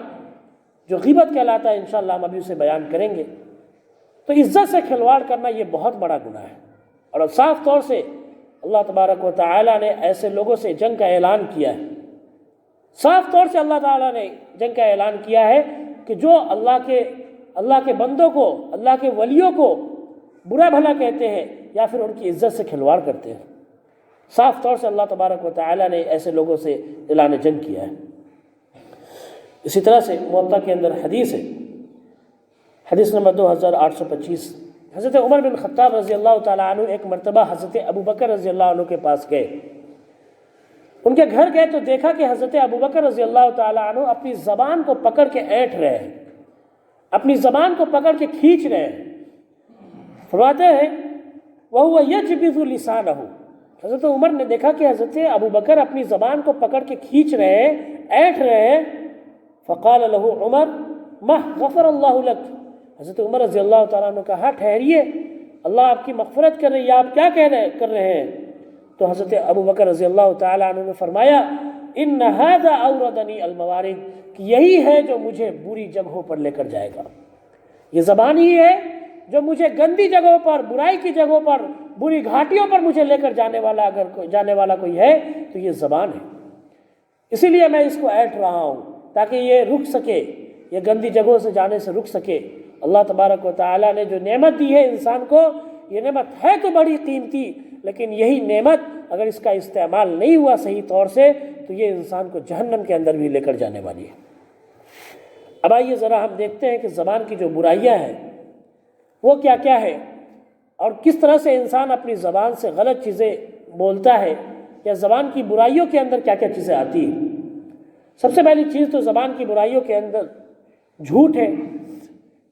جو غیبت کہلاتا ہے، انشاءاللہ ہم ابھی اسے بیان کریں گے۔ تو عزت سے کھلواڑ کرنا یہ بہت بڑا گناہ ہے، اور صاف طور سے اللہ تبارک و تعالیٰ نے ایسے لوگوں سے جنگ کا اعلان کیا ہے۔ صاف طور سے اللہ تعالیٰ نے جنگ کا اعلان کیا ہے کہ جو اللہ کے بندوں کو، اللہ کے ولیوں کو برا بھلا کہتے ہیں یا پھر ان کی عزت سے کھلواڑ کرتے ہیں، صاف طور سے اللہ تبارک و تعالیٰ نے ایسے لوگوں سے اعلان جنگ کیا ہے۔ اسی طرح سے موطا کے اندر حدیث ہے، حدیث نمبر 2825، حضرت عمر بن خطاب رضی اللہ تعالیٰ عنہ ایک مرتبہ حضرت ابوبکر رضی اللہ عنہ کے پاس گئے۔ ان کے گھر گئے تو دیکھا کہ حضرت ابوبکر رضی اللہ تعالیٰ عنہ اپنی زبان کو پکڑ کے اینٹ رہے ہیں، اپنی زبان کو پکڑ کے کھینچ رہے ہیں۔ فرماتے ہیں وَهُوَ يَجْبِذُ لِسَانَهُ، حضرت عمر نے دیکھا کہ حضرت ابو بکر اپنی زبان کو پکڑ کے کھینچ رہے ہیں، اینٹھ رہے ہیں. فقال له عمر مہ غفر اللہ لک. حضرت عمر رضی اللہ تعالیٰ عنہ نے کہا ٹھہریے، اللہ آپ کی مغفرت کر رہی ہے، آپ کیا کر رہے ہیں؟ تو حضرت ابو بکر رضی اللہ تعالیٰ عنہ نے فرمایا ان ھذا اوردنی الموارد، کہ یہی ہے جو مجھے بری جگہوں پر لے کر جائے گا. یہ زبان ہی ہے جو مجھے گندی جگہوں پر، برائی کی جگہوں پر، بری گھاٹیوں پر مجھے لے کر جانے والا کوئی ہے تو یہ زبان ہے. اسی لیے میں اس کو اینٹ رہا ہوں تاکہ یہ رک سکے، یہ گندی جگہوں سے جانے سے رک سکے. اللہ تبارک و تعالیٰ نے جو نعمت دی ہے انسان کو، یہ نعمت ہے تو بڑی قیمتی، لیکن یہی نعمت اگر اس کا استعمال نہیں ہوا صحیح طور سے تو یہ انسان کو جہنم کے اندر بھی لے کر جانے والی ہے. اب آئیے ذرا ہم دیکھتے ہیں کہ زبان کی جو برائیاں ہیں وہ کیا کیا ہے، اور کس طرح سے انسان اپنی زبان سے غلط چیزیں بولتا ہے، یا زبان کی برائیوں کے اندر کیا کیا چیزیں آتی ہیں. سب سے پہلی چیز تو زبان کی برائیوں کے اندر جھوٹ ہے،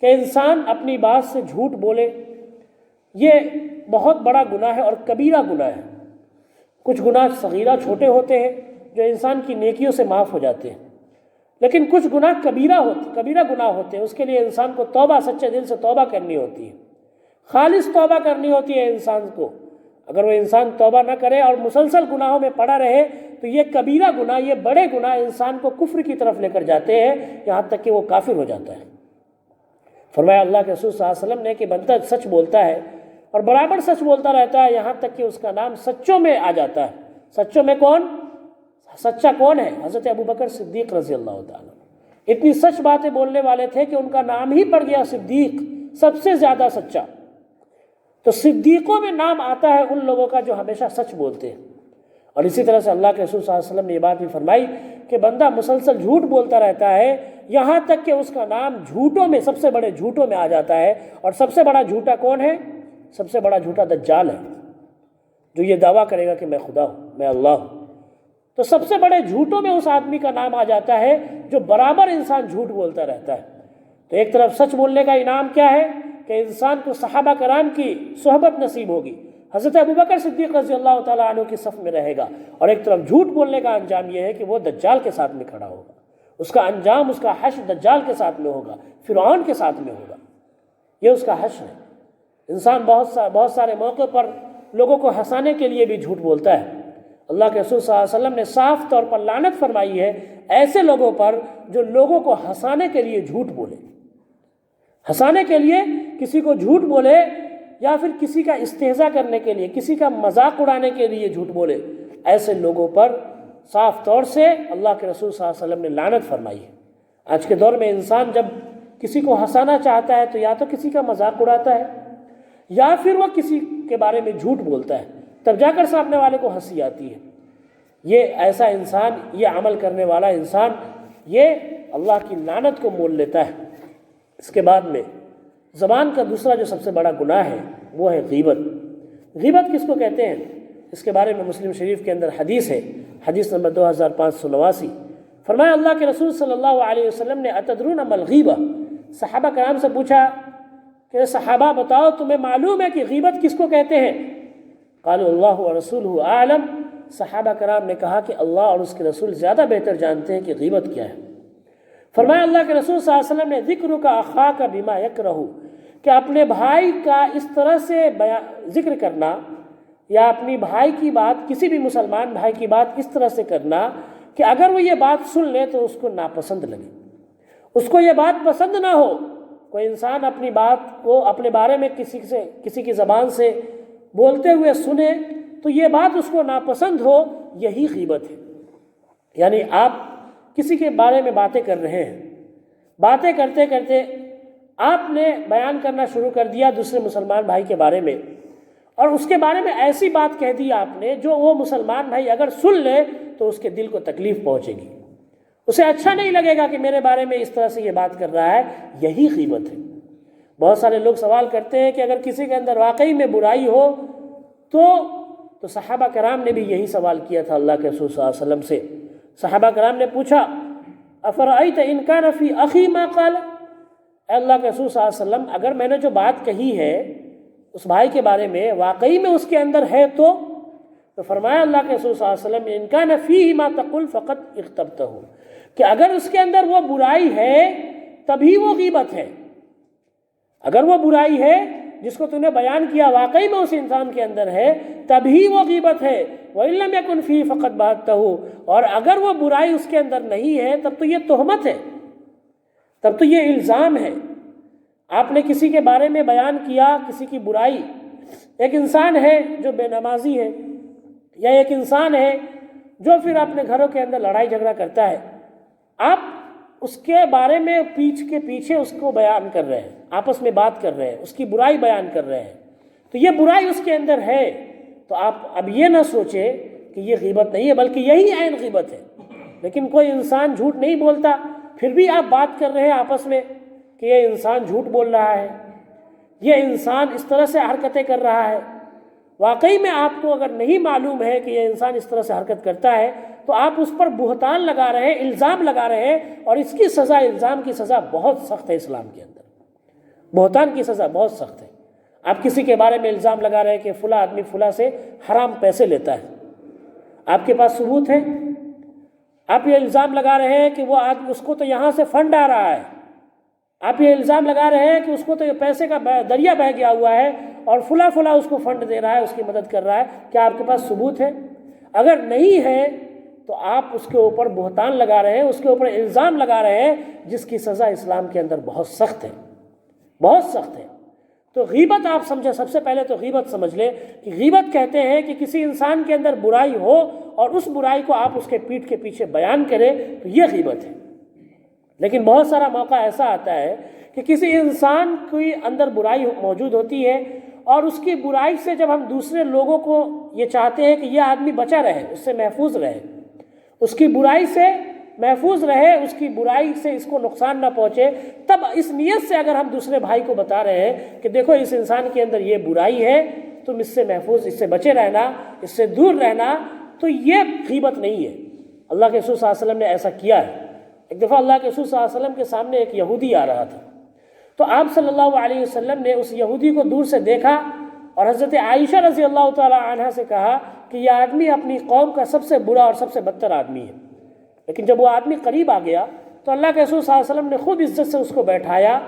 کہ انسان اپنی بات سے جھوٹ بولے. یہ بہت بڑا گناہ ہے اور کبیرہ گناہ ہے. کچھ گناہ صغیرہ چھوٹے ہوتے ہیں جو انسان کی نیکیوں سے معاف ہو جاتے ہیں، لیکن کچھ گناہ کبیرہ گناہ ہوتے ہیں. اس کے لیے انسان کو توبہ، سچے دل سے توبہ کرنی ہوتی ہے، خالص توبہ کرنی ہوتی ہے انسان کو. اگر وہ انسان توبہ نہ کرے اور مسلسل گناہوں میں پڑا رہے تو یہ کبیرہ گناہ، یہ بڑے گناہ انسان کو کفر کی طرف لے کر جاتے ہیں، یہاں تک کہ وہ کافر ہو جاتا ہے. فرمایا اللہ کے رسول صلی اللہ علیہ وسلم نے کہ بندہ سچ بولتا ہے اور برابر سچ بولتا رہتا ہے یہاں تک کہ اس کا نام سچوں میں آ جاتا ہے. سچوں میں سچا کون ہے؟ حضرت ابو بکر صدیق رضی اللہ تعالیٰ. اتنی سچ باتیں بولنے والے تھے کہ ان کا نام ہی پڑ گیا صدیق، سب سے زیادہ سچا. تو صدیقوں میں نام آتا ہے ان لوگوں کا جو ہمیشہ سچ بولتے ہیں. اور اسی طرح سے اللہ کے رسول صلی اللہ علیہ وسلم نے یہ بات بھی فرمائی کہ بندہ مسلسل جھوٹ بولتا رہتا ہے یہاں تک کہ اس کا نام جھوٹوں میں، سب سے بڑے جھوٹوں میں آ جاتا ہے. اور سب سے بڑا جھوٹا کون ہے؟ سب سے بڑا جھوٹا دجال ہے، جو یہ دعویٰ کرے گا کہ میں خدا ہوں، میں اللہ ہوں. تو سب سے بڑے جھوٹوں میں اس آدمی کا نام آ جاتا ہے جو برابر انسان جھوٹ بولتا رہتا ہے. تو ایک طرف سچ بولنے کا انعام کیا ہے کہ انسان کو صحابہ کرام کی صحبت نصیب ہوگی، حضرت ابوبکر صدیق رضی اللہ تعالیٰ عنہ کی صف میں رہے گا. اور ایک طرف جھوٹ بولنے کا انجام یہ ہے کہ وہ دجال کے ساتھ میں کھڑا ہوگا، اس کا انجام، اس کا حشر دجال کے ساتھ میں ہوگا، فرعون کے ساتھ میں ہوگا. یہ اس کا حشر ہے. انسان بہت سارے موقع پر لوگوں کو ہنسانے کے لیے بھی جھوٹ بولتا ہے. اللہ کے رسول صلی اللہ علیہ وسلم نے صاف طور پر لعنت فرمائی ہے ایسے لوگوں پر جو لوگوں کو ہنسانے کے لیے جھوٹ بولے، ہنسانے کے لیے کسی کو جھوٹ بولے، یا پھر کسی کا استہزاء کرنے کے لیے، کسی کا مذاق اڑانے کے لیے جھوٹ بولے. ایسے لوگوں پر صاف طور سے اللہ کے رسول صلی اللہ علیہ وسلم نے لعنت فرمائی ہے. آج کے دور میں انسان جب کسی کو ہنسانا چاہتا ہے تو یا تو کسی کا مذاق اڑاتا ہے یا پھر وہ کسی کے بارے میں جھوٹ بولتا ہے، تب جا کر سامنے والے کو ہنسی آتی ہے. یہ ایسا انسان، یہ عمل کرنے والا انسان، یہ اللہ کی لعنت کو مول لیتا ہے. اس کے بعد میں زبان کا دوسرا جو سب سے بڑا گناہ ہے وہ ہے غیبت. غیبت کس کو کہتے ہیں؟ اس کے بارے میں مسلم شریف کے اندر حدیث ہے، حدیث نمبر 2589. فرمایا اللہ کے رسول صلی اللہ علیہ وسلم نے اتدرون ما الغیبہ، صحابہ کرام سے پوچھا کہ صحابہ بتاؤ تمہیں معلوم ہے کہ غیبت کس کو کہتے ہیں؟ قالوا اللہ ورسولہ اعلم. صحابہ کرام نے کہا کہ اللہ اور اس کے رسول زیادہ بہتر جانتے ہیں کہ غیبت کیا ہے. فرمایا اللہ کے رسول صلی اللہ علیہ وسلم نے ذکرک اخاک بما یکرہ، کہ اپنے بھائی کا اس طرح سے ذکر کرنا یا اپنی بھائی کی بات، کسی بھی مسلمان بھائی کی بات اس طرح سے کرنا کہ اگر وہ یہ بات سن لے تو اس کو ناپسند لگے، اس کو یہ بات پسند نہ ہو. کوئی انسان اپنی بات کو اپنے بارے میں کسی کی زبان سے بولتے ہوئے سنے تو یہ بات اس کو ناپسند ہو، یہی غیبت ہے. یعنی آپ کسی کے بارے میں باتیں کر رہے ہیں، باتیں کرتے کرتے آپ نے بیان کرنا شروع کر دیا دوسرے مسلمان بھائی کے بارے میں، اور اس کے بارے میں ایسی بات کہہ دی آپ نے جو وہ مسلمان بھائی اگر سن لے تو اس کے دل کو تکلیف پہنچے گی، اسے اچھا نہیں لگے گا کہ میرے بارے میں اس طرح سے یہ بات کر رہا ہے. یہی غیبت ہے. بہت سارے لوگ سوال کرتے ہیں کہ اگر کسی کے اندر واقعی میں برائی ہو تو صحابہ کرام نے بھی یہی سوال کیا تھا اللہ کے رسول صلی اللہ علیہ وسلم سے. صحابہ کرام نے پوچھا افرأیت ان کان فی اخی ما قال، اے اللہ کے رسول صلی اللہ علیہ وسلم اگر میں نے جو بات کہی ہے اس بھائی کے بارے میں واقعی میں اس کے اندر ہے تو تو فرمایا اللہ کے رسول صلی اللہ علیہ وسلم نے ان کان فیہ ما تقل فقط اغتبتہ، کہ اگر اس کے اندر وہ برائی ہے تبھی وہ غیبت ہے. اگر وہ برائی ہے جس کو تو نے بیان کیا واقعی میں اس انسان کے اندر ہے تبھی وہ غیبت ہے. وَإِن لَمْ يَكُنْ فِيهِ فَقَدْ بَهَتَّهُ، اور اگر وہ برائی اس کے اندر نہیں ہے تب تو یہ تہمت ہے، تب تو یہ الزام ہے. آپ نے کسی کے بارے میں بیان کیا کسی کی برائی، ایک انسان ہے جو بے نمازی ہے، یا ایک انسان ہے جو پھر اپنے گھروں کے اندر لڑائی جھگڑا کرتا ہے، آپ اس کے بارے میں پیچھے اس کو بیان کر رہے ہیں، آپس میں بات کر رہے ہیں، اس کی برائی بیان کر رہے ہیں، تو یہ برائی اس کے اندر ہے. تو آپ اب یہ نہ سوچے کہ یہ غیبت نہیں ہے بلکہ یہی عین غیبت ہے. لیکن کوئی انسان جھوٹ نہیں بولتا، پھر بھی آپ بات کر رہے ہیں آپس میں کہ یہ انسان جھوٹ بول رہا ہے، یہ انسان اس طرح سے حرکتیں کر رہا ہے. واقعی میں آپ کو اگر نہیں معلوم ہے کہ یہ انسان اس طرح سے حرکت کرتا ہے تو آپ اس پر بہتان لگا رہے ہیں، الزام لگا رہے ہیں، اور اس کی سزا، الزام کی سزا بہت سخت ہے اسلام کے اندر. بہتان کی سزا بہت سخت ہے. آپ کسی کے بارے میں الزام لگا رہے ہیں کہ فلاں آدمی فلاں سے حرام پیسے لیتا ہے، آپ کے پاس ثبوت ہے؟ آپ یہ الزام لگا رہے ہیں کہ وہ آدمی، اس کو تو یہاں سے فنڈ آ رہا ہے، آپ یہ الزام لگا رہے ہیں کہ اس کو تو یہ پیسے کا دریا بہہ گیا ہوا ہے اور فلاں اس کو فنڈ دے رہا ہے، اس کی مدد کر رہا ہے. کیا آپ کے پاس ثبوت ہے؟ اگر نہیں ہے تو آپ اس کے اوپر بہتان لگا رہے ہیں، اس کے اوپر الزام لگا رہے ہیں، جس کی سزا اسلام کے اندر بہت سخت ہے، بہت سخت ہے. تو غیبت آپ سمجھے، سب سے پہلے تو غیبت سمجھ لے کہ غیبت کہتے ہیں کہ کسی انسان کے اندر برائی ہو اور اس برائی کو آپ اس کے پیٹھ کے پیچھے بیان کریں، تو یہ غیبت ہے. لیکن بہت سارا موقع ایسا آتا ہے کہ کسی انسان کی اندر برائی موجود ہوتی ہے اور اس کی برائی سے جب ہم دوسرے لوگوں کو یہ چاہتے ہیں کہ یہ آدمی بچا رہے، اس سے محفوظ رہے، اس کی برائی سے محفوظ رہے، اس کی برائی سے اس کو نقصان نہ پہنچے، تب اس نیت سے اگر ہم دوسرے بھائی کو بتا رہے ہیں کہ دیکھو اس انسان کے اندر یہ برائی ہے، تم اس سے محفوظ، اس سے بچے رہنا، اس سے دور رہنا، تو یہ غیبت نہیں ہے. اللہ کے رسول صلی اللہ علیہ وسلم نے ایسا کیا ہے. ایک دفعہ اللہ کے رسول صلی اللہ علیہ وسلم کے سامنے ایک یہودی آ رہا تھا، تو آپ صلی اللہ علیہ وسلم نے اس یہودی کو دور سے دیکھا اور حضرت عائشہ رضی اللہ تعالی عنہ سے کہا کہ یہ آدمی اپنی قوم کا سب سے برا اور سب سے بدتر آدمی ہے. لیکن جب وہ آدمی قریب آ گیا تو اللہ کے رسول صلی اللہ علیہ وسلم نے خود عزت سے اس کو بیٹھایا،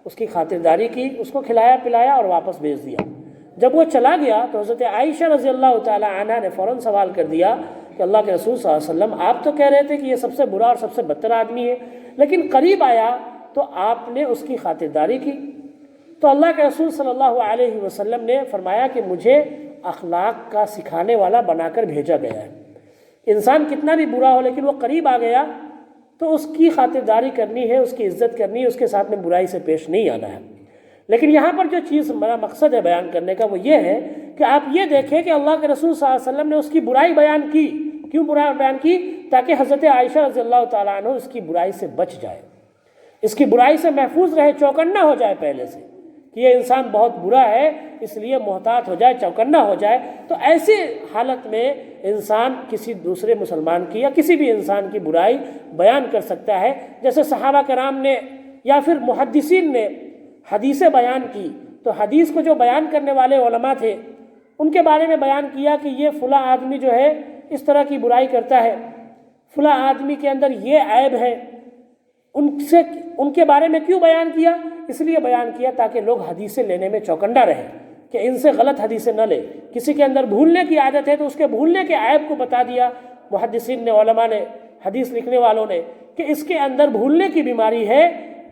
اس کی خاطرداری کی، اس کو کھلایا پلایا اور واپس بھیج دیا. جب وہ چلا گیا تو حضرت عائشہ رضی اللہ تعالی عنہ نے فوراً سوال کر دیا کہ اللہ کے رسول صلی اللہ علیہ وسلم، آپ تو کہہ رہے تھے کہ یہ سب سے برا اور سب سے بدتر آدمی ہے، لیکن قریب آیا تو آپ نے اس کی خاطرداری کی. تو اللہ کے رسول صلی اللہ علیہ وسلم نے فرمایا کہ مجھے اخلاق کا سکھانے والا بنا کر بھیجا گیا ہے. انسان کتنا بھی برا ہو لیکن وہ قریب آ گیا تو اس کی خاطرداری کرنی ہے، اس کی عزت کرنی ہے، اس کے ساتھ میں برائی سے پیش نہیں آنا ہے. لیکن یہاں پر جو چیز میرا مقصد ہے بیان کرنے کا وہ یہ ہے کہ آپ یہ دیکھیں کہ اللہ کے رسول صلی اللہ علیہ وسلم نے اس کی برائی بیان کی. کیوں برائی بیان کی؟ تاکہ حضرت عائشہ رضی اللہ تعالیٰ عنہ اس کی برائی سے بچ جائے، اس کی برائی سے محفوظ رہے، چوکنا ہو جائے پہلے سے کہ یہ انسان بہت برا ہے، اس لیے محتاط ہو جائے، چوکنا ہو جائے. تو ایسی حالت میں انسان کسی دوسرے مسلمان کی یا کسی بھی انسان کی برائی بیان کر سکتا ہے. جیسے صحابہ کرام نے یا پھر محدثین نے حدیثیں بیان کی، تو حدیث کو جو بیان کرنے والے علماء تھے ان کے بارے میں بیان کیا کہ یہ فلاں آدمی جو ہے اس طرح کی برائی کرتا ہے، فلاں آدمی کے اندر یہ عیب ہے. ان کے بارے میں کیوں بیان کیا؟ اس لیے بیان کیا تاکہ لوگ حدیثیں لینے میں چوکندہ رہیں کہ ان سے غلط حدیثیں نہ لے. کسی کے اندر بھولنے کی عادت ہے تو اس کے بھولنے کے عیب کو بتا دیا محدثین نے، علماء نے، حدیث لکھنے والوں نے، کہ اس کے اندر بھولنے کی بیماری ہے.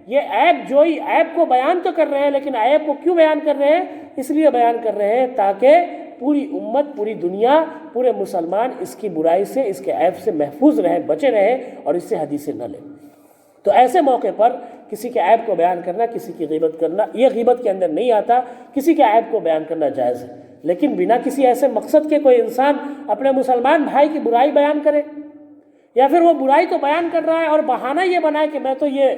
یہ عیب جوئی، عیب کو بیان تو کر رہے ہیں لیکن عیب کو کیوں بیان کر رہے ہیں؟ اس لیے بیان کر رہے ہیں تاکہ پوری امت، پوری دنیا، پورے مسلمان اس کی برائی سے، اس کے عیب سے محفوظ رہے، بچے رہے اور اس سے حدیثیں نہ لیں. تو ایسے موقع پر کسی کے عیب کو بیان کرنا، کسی کی غیبت کرنا، یہ غیبت کے اندر نہیں آتا. کسی کے عیب کو بیان کرنا جائز ہے، لیکن بنا کسی ایسے مقصد کے کوئی انسان اپنے مسلمان بھائی کی برائی بیان کرے، یا پھر وہ برائی تو بیان کر رہا ہے اور بہانہ یہ بنائے کہ میں تو یہ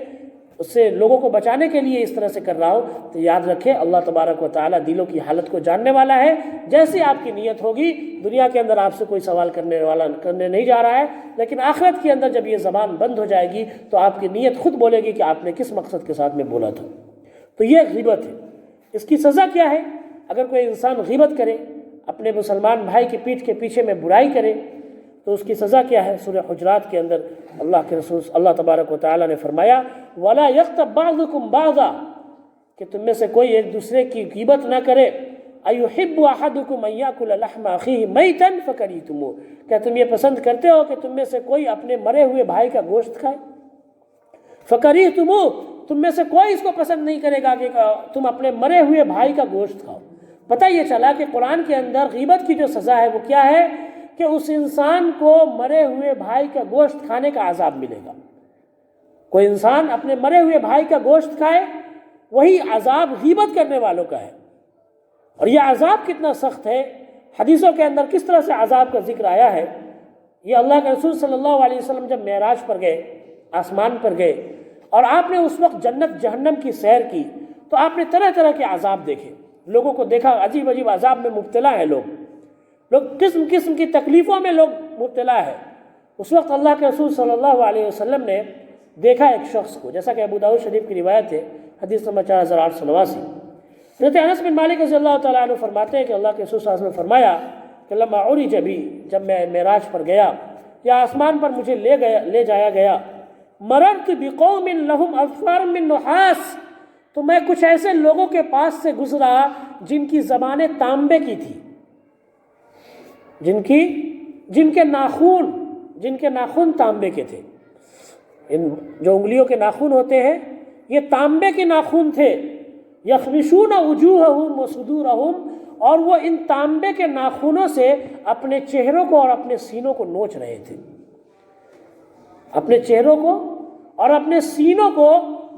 اس سے لوگوں کو بچانے کے لیے اس طرح سے کر رہا ہوں، تو یاد رکھیں اللہ تبارک و تعالیٰ دلوں کی حالت کو جاننے والا ہے. جیسی آپ کی نیت ہوگی، دنیا کے اندر آپ سے کوئی سوال کرنے نہیں جا رہا ہے، لیکن آخرت کے اندر جب یہ زبان بند ہو جائے گی تو آپ کی نیت خود بولے گی کہ آپ نے کس مقصد کے ساتھ میں بولا تھا. تو یہ غیبت ہے. اس کی سزا کیا ہے؟ اگر کوئی انسان غیبت کرے، اپنے مسلمان بھائی کی پیٹھ کے پیچھے میں برائی کرے تو اس کی سزا کیا ہے؟ سورہ حجرات کے اندر اللہ کے رسول اللہ تبارک و تعالیٰ نے فرمایا وَلَا يَغْتَبْ بَعْضُكُمْ بَعْضًا، کہ تم میں سے کوئی ایک دوسرے کی غیبت نہ کرے. أَيُحِبُّ أَحَدُكُمْ أَن يَأْكُلَ لَحْمَ أَخِيهِ مَيْتًا فَكَرِهْتُمُوهُ، کیا تم یہ پسند کرتے ہو کہ تم میں سے کوئی اپنے مرے ہوئے بھائی کا گوشت کھائے؟ فَكَرِهْتُمُوهُ، تم میں سے کوئی اس کو پسند نہیں کرے گا کہ تم اپنے مرے ہوئے بھائی کا گوشت کھاؤ. پتہ یہ چلا کہ قرآن کے اندر غیبت کی جو سزا ہے وہ کیا ہے کہ اس انسان کو مرے ہوئے بھائی کا گوشت کھانے کا عذاب ملے گا. کوئی انسان اپنے مرے ہوئے بھائی کا گوشت کھائے، وہی عذاب غیبت کرنے والوں کا ہے. اور یہ عذاب کتنا سخت ہے، حدیثوں کے اندر کس طرح سے عذاب کا ذکر آیا ہے. یہ اللہ کے رسول صلی اللہ علیہ وسلم جب معراج پر گئے، آسمان پر گئے، اور آپ نے اس وقت جنت جہنم کی سیر کی تو آپ نے طرح طرح کے عذاب دیکھے. لوگوں کو دیکھا عجیب عجیب عذاب میں مبتلا ہے، لوگ قسم قسم کی تکلیفوں میں لوگ مبتلا ہے. اس وقت اللہ کے رسول صلی اللہ علیہ وسلم نے دیکھا ایک شخص کو، جیسا کہ ابو داؤد شریف کی روایت ہے، حدیث نمبر 4889. حضرت انس بن مالک رضی اللہ تعالیٰ عنہ فرماتے ہیں کہ اللہ کے رسول صلی اللہ علیہ وسلم نے فرمایا کہ لما عرج بی، جب میں معراج پر گیا یا آسمان پر مجھے لے جایا گیا، مررت بقوم لهم اظفار من نحاس، تو میں کچھ ایسے لوگوں کے پاس سے گزرا جن کی زبانیں تانبے کی تھی، جن کے ناخن تانبے کے تھے. جو انگلیوں کے ناخن ہوتے ہیں یہ تانبے کے ناخن تھے. یخمشون وجوہہم وصدورہم، اور وہ ان تانبے کے ناخنوں سے اپنے چہروں کو اور اپنے سینوں کو نوچ رہے تھے. اپنے چہروں کو اور اپنے سینوں کو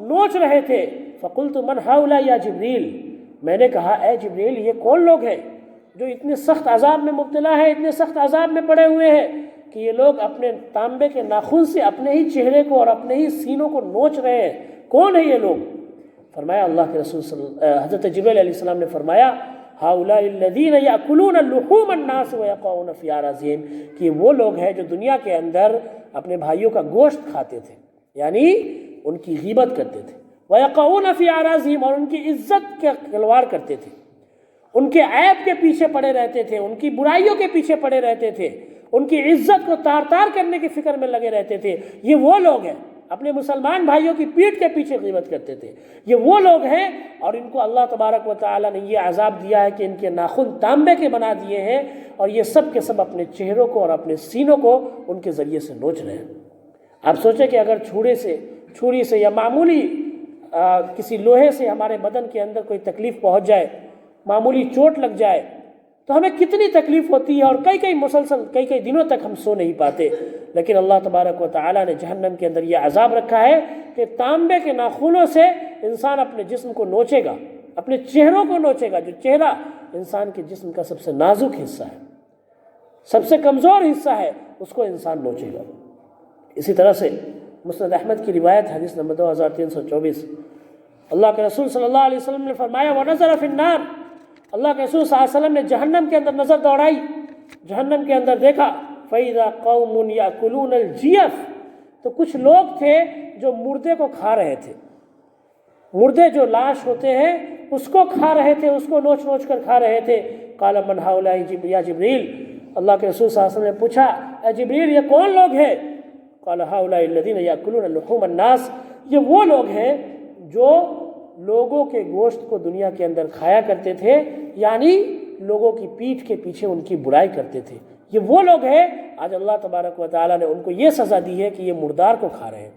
نوچ رہے تھے. فقلت من ہؤلاء یا جبریل، میں نے کہا اے جبریل یہ کون لوگ ہیں جو اتنے سخت عذاب میں مبتلا ہے، اتنے سخت عذاب میں پڑے ہوئے ہیں کہ یہ لوگ اپنے تانبے کے ناخن سے اپنے ہی چہرے کو اور اپنے ہی سینوں کو نوچ رہے ہیں، کون ہیں یہ لوگ؟ فرمایا اللہ کے رسول حضرت جبریل علیہ السلام نے فرمایا ہؤلاء الذین یأکلون لحوم الناس ویقعون فی اعراضہم، کہ وہ لوگ ہیں جو دنیا کے اندر اپنے بھائیوں کا گوشت کھاتے تھے، یعنی ان کی غیبت کرتے تھے. ویقعون فی اعراضہم، اور ان کی عزت کے کھلواڑ کرتے تھے، ان کے عیب کے پیچھے پڑے رہتے تھے، ان کی برائیوں کے پیچھے پڑے رہتے تھے، ان کی عزت کو تار تار کرنے کی فکر میں لگے رہتے تھے. یہ وہ لوگ ہیں اپنے مسلمان بھائیوں کی پیٹھ کے پیچھے غیبت کرتے تھے. یہ وہ لوگ ہیں اور ان کو اللہ تبارک و تعالیٰ نے یہ عذاب دیا ہے کہ ان کے ناخن تانبے کے بنا دیے ہیں اور یہ سب کے سب اپنے چہروں کو اور اپنے سینوں کو ان کے ذریعے سے نوچ رہے ہیں. آپ سوچیں کہ اگر چھری سے یا معمولی کسی لوہے سے ہمارے بدن کے اندر کوئی تکلیف پہنچ جائے، معمولی چوٹ لگ جائے تو ہمیں کتنی تکلیف ہوتی ہے اور کئی دنوں تک ہم سو نہیں پاتے. لیکن اللہ تبارک و تعالیٰ نے جہنم کے اندر یہ عذاب رکھا ہے کہ تانبے کے ناخنوں سے انسان اپنے جسم کو نوچے گا، اپنے چہروں کو نوچے گا. جو چہرہ انسان کے جسم کا سب سے نازک حصہ ہے، سب سے کمزور حصہ ہے، اس کو انسان نوچے گا. اسی طرح سے مسند احمد کی روایت حدیث نمبر 2324، اللہ کے رسول صلی اللہ علیہ وسلم نے فرمایا وَنَظَرَ فِي النَّارِ، اللہ کے رسول صلی اللہ علیہ وسلم نے جہنم کے اندر نظر دوڑائی، جہنم کے اندر دیکھا فَإِذَا قَوْمٌ يَأْكُلُونَ الْجِيَفَ، تو کچھ لوگ تھے جو مردے کو کھا رہے تھے. مردے جو لاش ہوتے ہیں اس کو کھا رہے تھے، اس کو نوچ نوچ کر کھا رہے تھے. قال من هؤلاء یا جبریل، اللہ کے رسول صلی اللہ علیہ وسلم نے پوچھا اے جبریل یہ کون لوگ ہیں؟ قال هؤلاء الذين يأكلون لحوم الناس، یہ وہ لوگ ہیں جو لوگوں کے گوشت کو دنیا کے اندر کھایا کرتے تھے، یعنی لوگوں کی پیٹھ کے پیچھے ان کی برائی کرتے تھے. یہ وہ لوگ ہیں آج اللہ تبارک و تعالیٰ نے ان کو یہ سزا دی ہے کہ یہ مردار کو کھا رہے ہیں،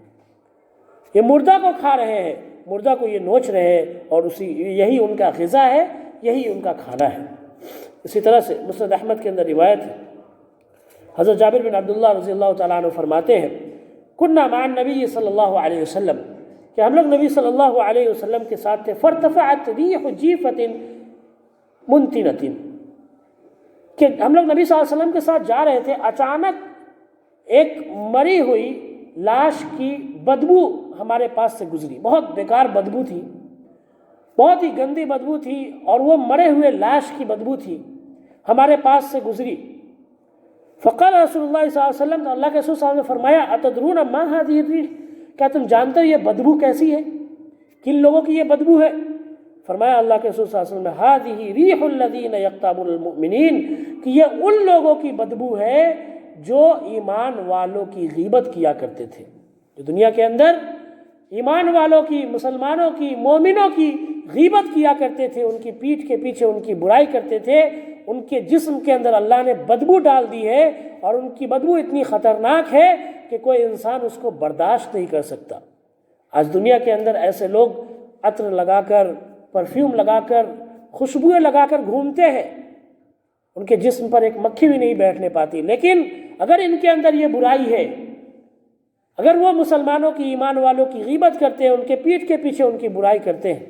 یہ مردہ کو کھا رہے ہیں، مردہ کو یہ نوچ رہے ہیں اور یہی ان کا غذا ہے، یہی ان کا کھانا ہے. اسی طرح سے مسند احمد کے اندر روایت ہے، حضرت جابر بن عبداللہ رضی اللہ تعالیٰ عنہ فرماتے ہیں کننا مع النبی صلی اللہ علیہ وسلم، کہ ہم لوگ نبی صلی اللہ علیہ وسلم کے ساتھ تھے. فارتفعت ریح جیفۃ منتنۃ، کہ ہم لوگ نبی صلی اللہ علیہ وسلم کے ساتھ جا رہے تھے، اچانک ایک مری ہوئی لاش کی بدبو ہمارے پاس سے گزری. بہت بیکار بدبو تھی، بہت ہی گندی بدبو تھی اور وہ مرے ہوئے لاش کی بدبو تھی، ہمارے پاس سے گزری. فقال رسول اللہ صلی اللہ علیہ وسلم، تو اللہ کے رسول صلی اللہ علیہ وسلم نے فرمایا اتدرون ما هذه الريح، کیا تم جانتے ہو یہ بدبو کیسی ہے، کن لوگوں کی یہ بدبو ہے؟ فرمایا اللہ کے رسول صلی اللہ علیہ وسلم ہذہ ریح الذین یغتابون المؤمنین، کہ یہ ان لوگوں کی بدبو ہے جو ایمان والوں کی غیبت کیا کرتے تھے، جو دنیا کے اندر ایمان والوں کی، مسلمانوں کی، مومنوں کی غیبت کیا کرتے تھے، ان کی پیٹھ کے پیچھے ان کی برائی کرتے تھے، ان کے جسم کے اندر اللہ نے بدبو ڈال دی ہے، اور ان کی بدبو اتنی خطرناک ہے کہ کوئی انسان اس کو برداشت نہیں کر سکتا۔ آج دنیا کے اندر ایسے لوگ عطر لگا کر، پرفیوم لگا کر، خوشبوئیں لگا کر گھومتے ہیں، ان کے جسم پر ایک مکھی بھی نہیں بیٹھنے پاتی، لیکن اگر ان کے اندر یہ برائی ہے، اگر وہ مسلمانوں کی، ایمان والوں کی غیبت کرتے ہیں، ان کے پیٹھ کے پیچھے ان کی برائی کرتے ہیں،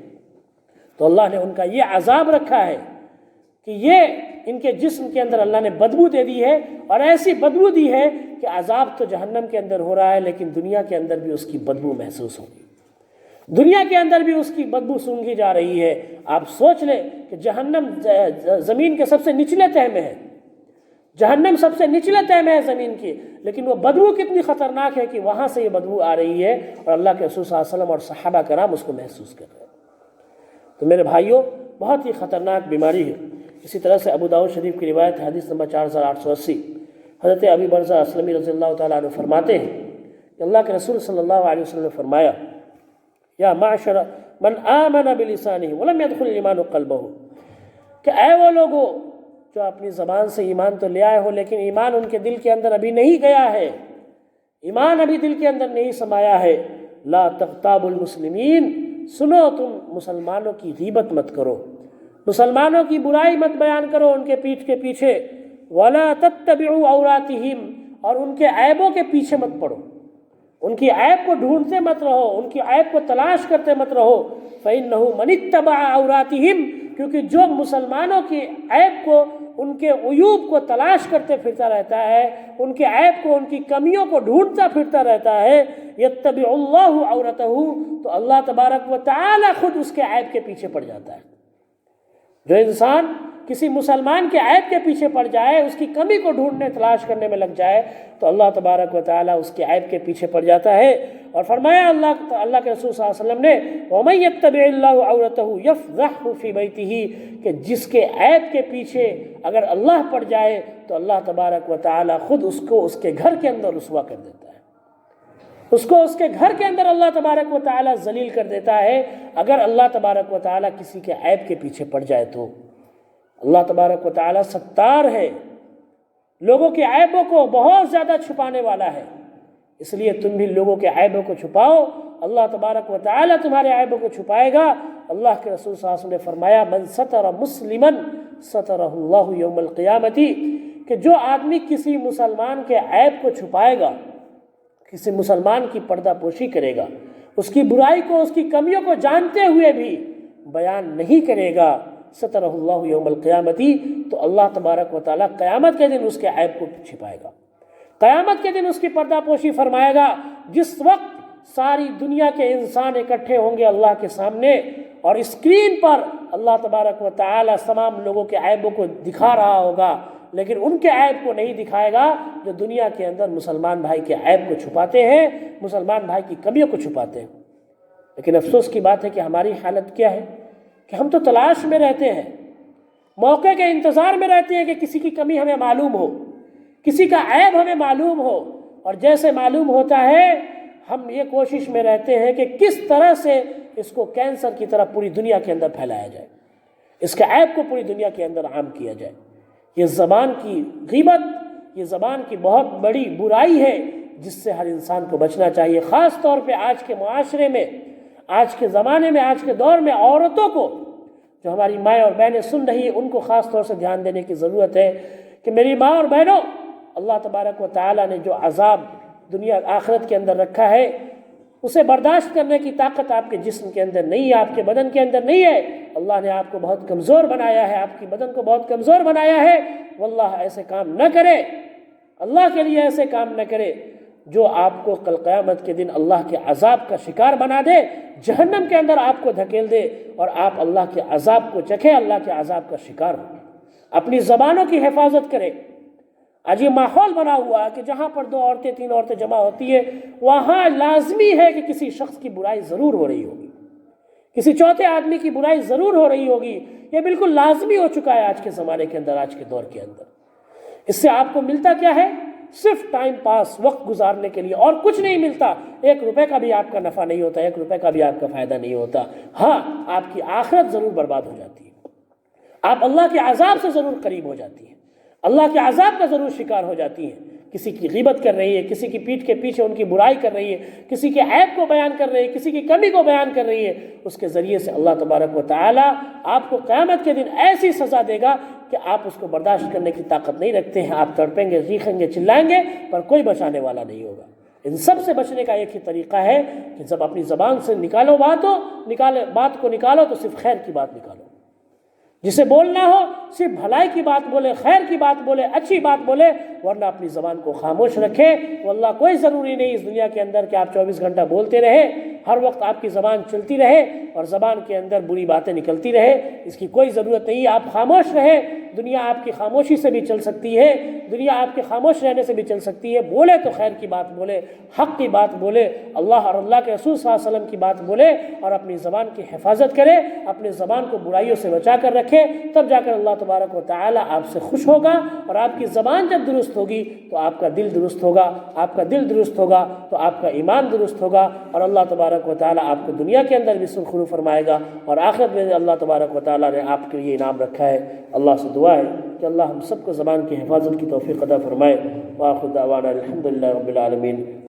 تو اللہ نے ان کا یہ عذاب رکھا ہے کہ یہ ان کے جسم کے اندر اللہ نے بدبو دے دی ہے، اور ایسی بدبو دی ہے کہ عذاب تو جہنم کے اندر ہو رہا ہے، لیکن دنیا کے اندر بھی اس کی بدبو محسوس ہوگی، دنیا کے اندر بھی اس کی بدبو سونگھی جا رہی ہے۔ آپ سوچ لیں کہ جہنم زمین کے سب سے نچلے تہہ میں ہے، جہنم سب سے نچلے تہہ میں ہے زمین کی، لیکن وہ بدبو کتنی خطرناک ہے کہ وہاں سے یہ بدبو آ رہی ہے، اور اللہ کے رسول صلی اللہ علیہ وسلم اور صحابہ کرام اس کو محسوس کر رہے ہیں۔ تو میرے بھائیوں، بہت ہی خطرناک بیماری ہے۔ اسی طرح سے ابو داؤد شریف کی روایت حدیث نمبر 4880، حضرت ابی برزہ اسلمی رضی اللہ تعالیٰ عنہ فرماتے ہیں کہ اللہ کے رسول صلی اللہ علیہ وسلم نے فرمایا، یا معشر من آمن بلسانہ ولم يدخل الایمان قلبہ، کہ اے وہ لوگو جو اپنی زبان سے ایمان تو لے آئے ہو، لیکن ایمان ان کے دل کے اندر ابھی نہیں گیا ہے، ایمان ابھی دل کے اندر نہیں سمایا ہے، لا تغتابوا المسلمین، سنو تم مسلمانوں کی غیبت مت کرو، مسلمانوں کی برائی مت بیان کرو ان کے پیٹھ کے پیچھے، ولا تتبعوا عوراتہم، اور ان کے عیبوں کے پیچھے مت پڑو، ان کی عیب کو ڈھونڈتے مت رہو، ان کی عیب کو تلاش کرتے مت رہو، فإنہ من اتبع عوراتہم، کیونکہ جو مسلمانوں کی عیب کو، ان کے عیوب کو تلاش کرتے پھرتا رہتا ہے، ان کے عیب کو، ان کی کمیوں کو ڈھونڈتا پھرتا رہتا ہے، یتبع اللہ عورتہ، تو اللہ تبارک و تعالی خود اس کے عیب کے پیچھے پڑ جاتا ہے۔ جو انسان کسی مسلمان کے عیب کے پیچھے پڑ جائے، اس کی کمی کو ڈھونڈنے تلاش کرنے میں لگ جائے، تو اللہ تبارک و تعالیٰ اس کے عیب کے پیچھے پڑ جاتا ہے۔ اور فرمایا اللہ کے رسول صلی اللہ علیہ وسلم نے، وَمَن يَتَّبِعِ اللَّهُ عَوْرَتَهُ يَفْضَحْهُ فِي بَيْتِهِ، کہ جس کے عیب کے پیچھے اگر اللہ پڑ جائے تو اللہ تبارک و تعالیٰ خود اس کو اس کے گھر کے اندر رسوا کر دیتا ہے، اس کو اس کے گھر کے اندر اللہ تبارک و تعالیٰ ذلیل کر دیتا ہے۔ اگر اللہ تبارک و تعالیٰ کسی کے عیب کے پیچھے پڑ جائے تو اللہ تبارک و تعالیٰ ستار ہے، لوگوں کے عیبوں کو بہت زیادہ چھپانے والا ہے، اس لیے تم بھی لوگوں کے عیبوں کو چھپاؤ، اللہ تبارک و تعالیٰ تمہارے عیبوں کو چھپائے گا۔ اللہ کے رسول صلی اللہ علیہ وسلم نے فرمایا، من ستر مسلما سترہ اللہ یوم القیامت، کہ جو آدمی کسی مسلمان کے عیب کو چھپائے گا، کسی مسلمان کی پردہ پوشی کرے گا، اس کی برائی کو، اس کی کمیوں کو جانتے ہوئے بھی بیان نہیں کرے گا، سترہ اللہ یوم القیامتی، تو اللہ تبارک و تعالیٰ قیامت کے دن اس کے عیب کو چھپائے گا، قیامت کے دن اس کی پردہ پوشی فرمائے گا۔ جس وقت ساری دنیا کے انسان اکٹھے ہوں گے اللہ کے سامنے، اور اسکرین پر اللہ تبارک و تعالیٰ تمام لوگوں کے عیبوں کو دکھا رہا ہوگا، لیکن ان کے عیب کو نہیں دکھائے گا جو دنیا کے اندر مسلمان بھائی کے عیب کو چھپاتے ہیں، مسلمان بھائی کی کمیوں کو چھپاتے ہیں۔ لیکن افسوس کی بات ہے کہ ہماری حالت کیا ہے کہ ہم تو تلاش میں رہتے ہیں، موقع کے انتظار میں رہتے ہیں کہ کسی کی کمی ہمیں معلوم ہو، کسی کا عیب ہمیں معلوم ہو، اور جیسے معلوم ہوتا ہے ہم یہ کوشش میں رہتے ہیں کہ کس طرح سے اس کو کینسر کی طرح پوری دنیا کے اندر پھیلایا جائے، اس کے عیب کو پوری دنیا کے اندر عام کیا جائے۔ یہ زبان کی غیبت، یہ زبان کی بہت بڑی برائی ہے جس سے ہر انسان کو بچنا چاہیے، خاص طور پہ آج کے معاشرے میں، آج کے زمانے میں، آج کے دور میں عورتوں کو، جو ہماری مائیں اور بہنیں سن رہی ہیں، ان کو خاص طور سے دھیان دینے کی ضرورت ہے کہ میری ماں اور بہنوں، اللہ تبارک و تعالیٰ نے جو عذاب دنیا آخرت کے اندر رکھا ہے، اسے برداشت کرنے کی طاقت آپ کے جسم کے اندر نہیں ہے، آپ کے بدن کے اندر نہیں ہے۔ اللہ نے آپ کو بہت کمزور بنایا ہے، آپ کی بدن کو بہت کمزور بنایا ہے۔ واللہ ایسے کام نہ کرے، اللہ کے لیے ایسے کام نہ کرے جو آپ کو کل قیامت کے دن اللہ کے عذاب کا شکار بنا دے، جہنم کے اندر آپ کو دھکیل دے، اور آپ اللہ کے عذاب کو چکھیں، اللہ کے عذاب کا شکار ہو۔ اپنی زبانوں کی حفاظت کریں۔ آج یہ ماحول بنا ہوا ہے کہ جہاں پر 2 عورتیں 3 عورتیں جمع ہوتی ہیں، وہاں لازمی ہے کہ کسی شخص کی برائی ضرور ہو رہی ہوگی، کسی چوتھے آدمی کی برائی ضرور ہو رہی ہوگی، یہ بالکل لازمی ہو چکا ہے آج کے زمانے کے اندر، آج کے دور کے اندر۔ اس سے آپ کو ملتا کیا ہے؟ صرف ٹائم پاس، وقت گزارنے کے لیے، اور کچھ نہیں ملتا۔ 1 روپے کا بھی آپ کا نفع نہیں ہوتا، 1 روپے کا بھی آپ کا فائدہ نہیں ہوتا۔ ہاں، آپ کی آخرت ضرور برباد ہو جاتی ہے، آپ اللہ کے عذاب سے ضرور قریب ہو جاتی ہیں، اللہ کے عذاب کا ضرور شکار ہو جاتی ہیں۔ کسی کی غیبت کر رہی ہے، کسی کی پیٹھ کے پیچھے ان کی برائی کر رہی ہے، کسی کے عیب کو بیان کر رہی ہے، کسی کی کمی کو بیان کر رہی ہے، اس کے ذریعے سے اللہ تبارک و تعالی آپ کو قیامت کے دن ایسی سزا دے گا کہ آپ اس کو برداشت کرنے کی طاقت نہیں رکھتے ہیں۔ آپ تڑپیں گے، چیخیں گے، چلائیں گے، پر کوئی بچانے والا نہیں ہوگا۔ ان سب سے بچنے کا ایک ہی طریقہ ہے کہ جب اپنی زبان سے بات کو نکالو تو صرف خیر کی بات نکالو، جسے بولنا ہو صرف بھلائی کی بات بولے، خیر کی بات بولے، اچھی بات بولے، ورنہ اپنی زبان کو خاموش رکھے۔ واللہ کوئی ضروری نہیں اس دنیا کے اندر کہ آپ 24 گھنٹہ بولتے رہے، ہر وقت آپ کی زبان چلتی رہے اور زبان کے اندر بری باتیں نکلتی رہے، اس کی کوئی ضرورت نہیں۔ آپ خاموش رہے، دنیا آپ کی خاموشی سے بھی چل سکتی ہے، دنیا آپ کے خاموش رہنے سے بھی چل سکتی ہے۔ بولے تو خیر کی بات بولے، حق کی بات بولے، اللہ اور اللہ کے رسول صلی اللہ علیہ وسلم کی بات بولے، اور اپنی زبان کی حفاظت کرے، اپنے زبان کو برائیوں سے بچا کر رکھے، تب جا کر اللہ تبارک و تعالی آپ سے خوش ہوگا۔ اور آپ کی زبان جب درست ہوگی تو آپ کا دل درست ہوگا، آپ کا دل درست ہوگا تو آپ کا ایمان درست ہوگا، اور اللہ تبارک و تعالی آپ کو دنیا کے اندر بھی سرخرو فرمائے گا، اور آخرت میں اللہ تبارک و تعالی نے آپ کے لیے انعام رکھا ہے۔ اللہ سے دعا ہے کہ اللہ ہم سب کو زبان کی حفاظت کی توفیق عطا فرمائے۔ وآخر دعوانا الحمدللہ رب العالمین۔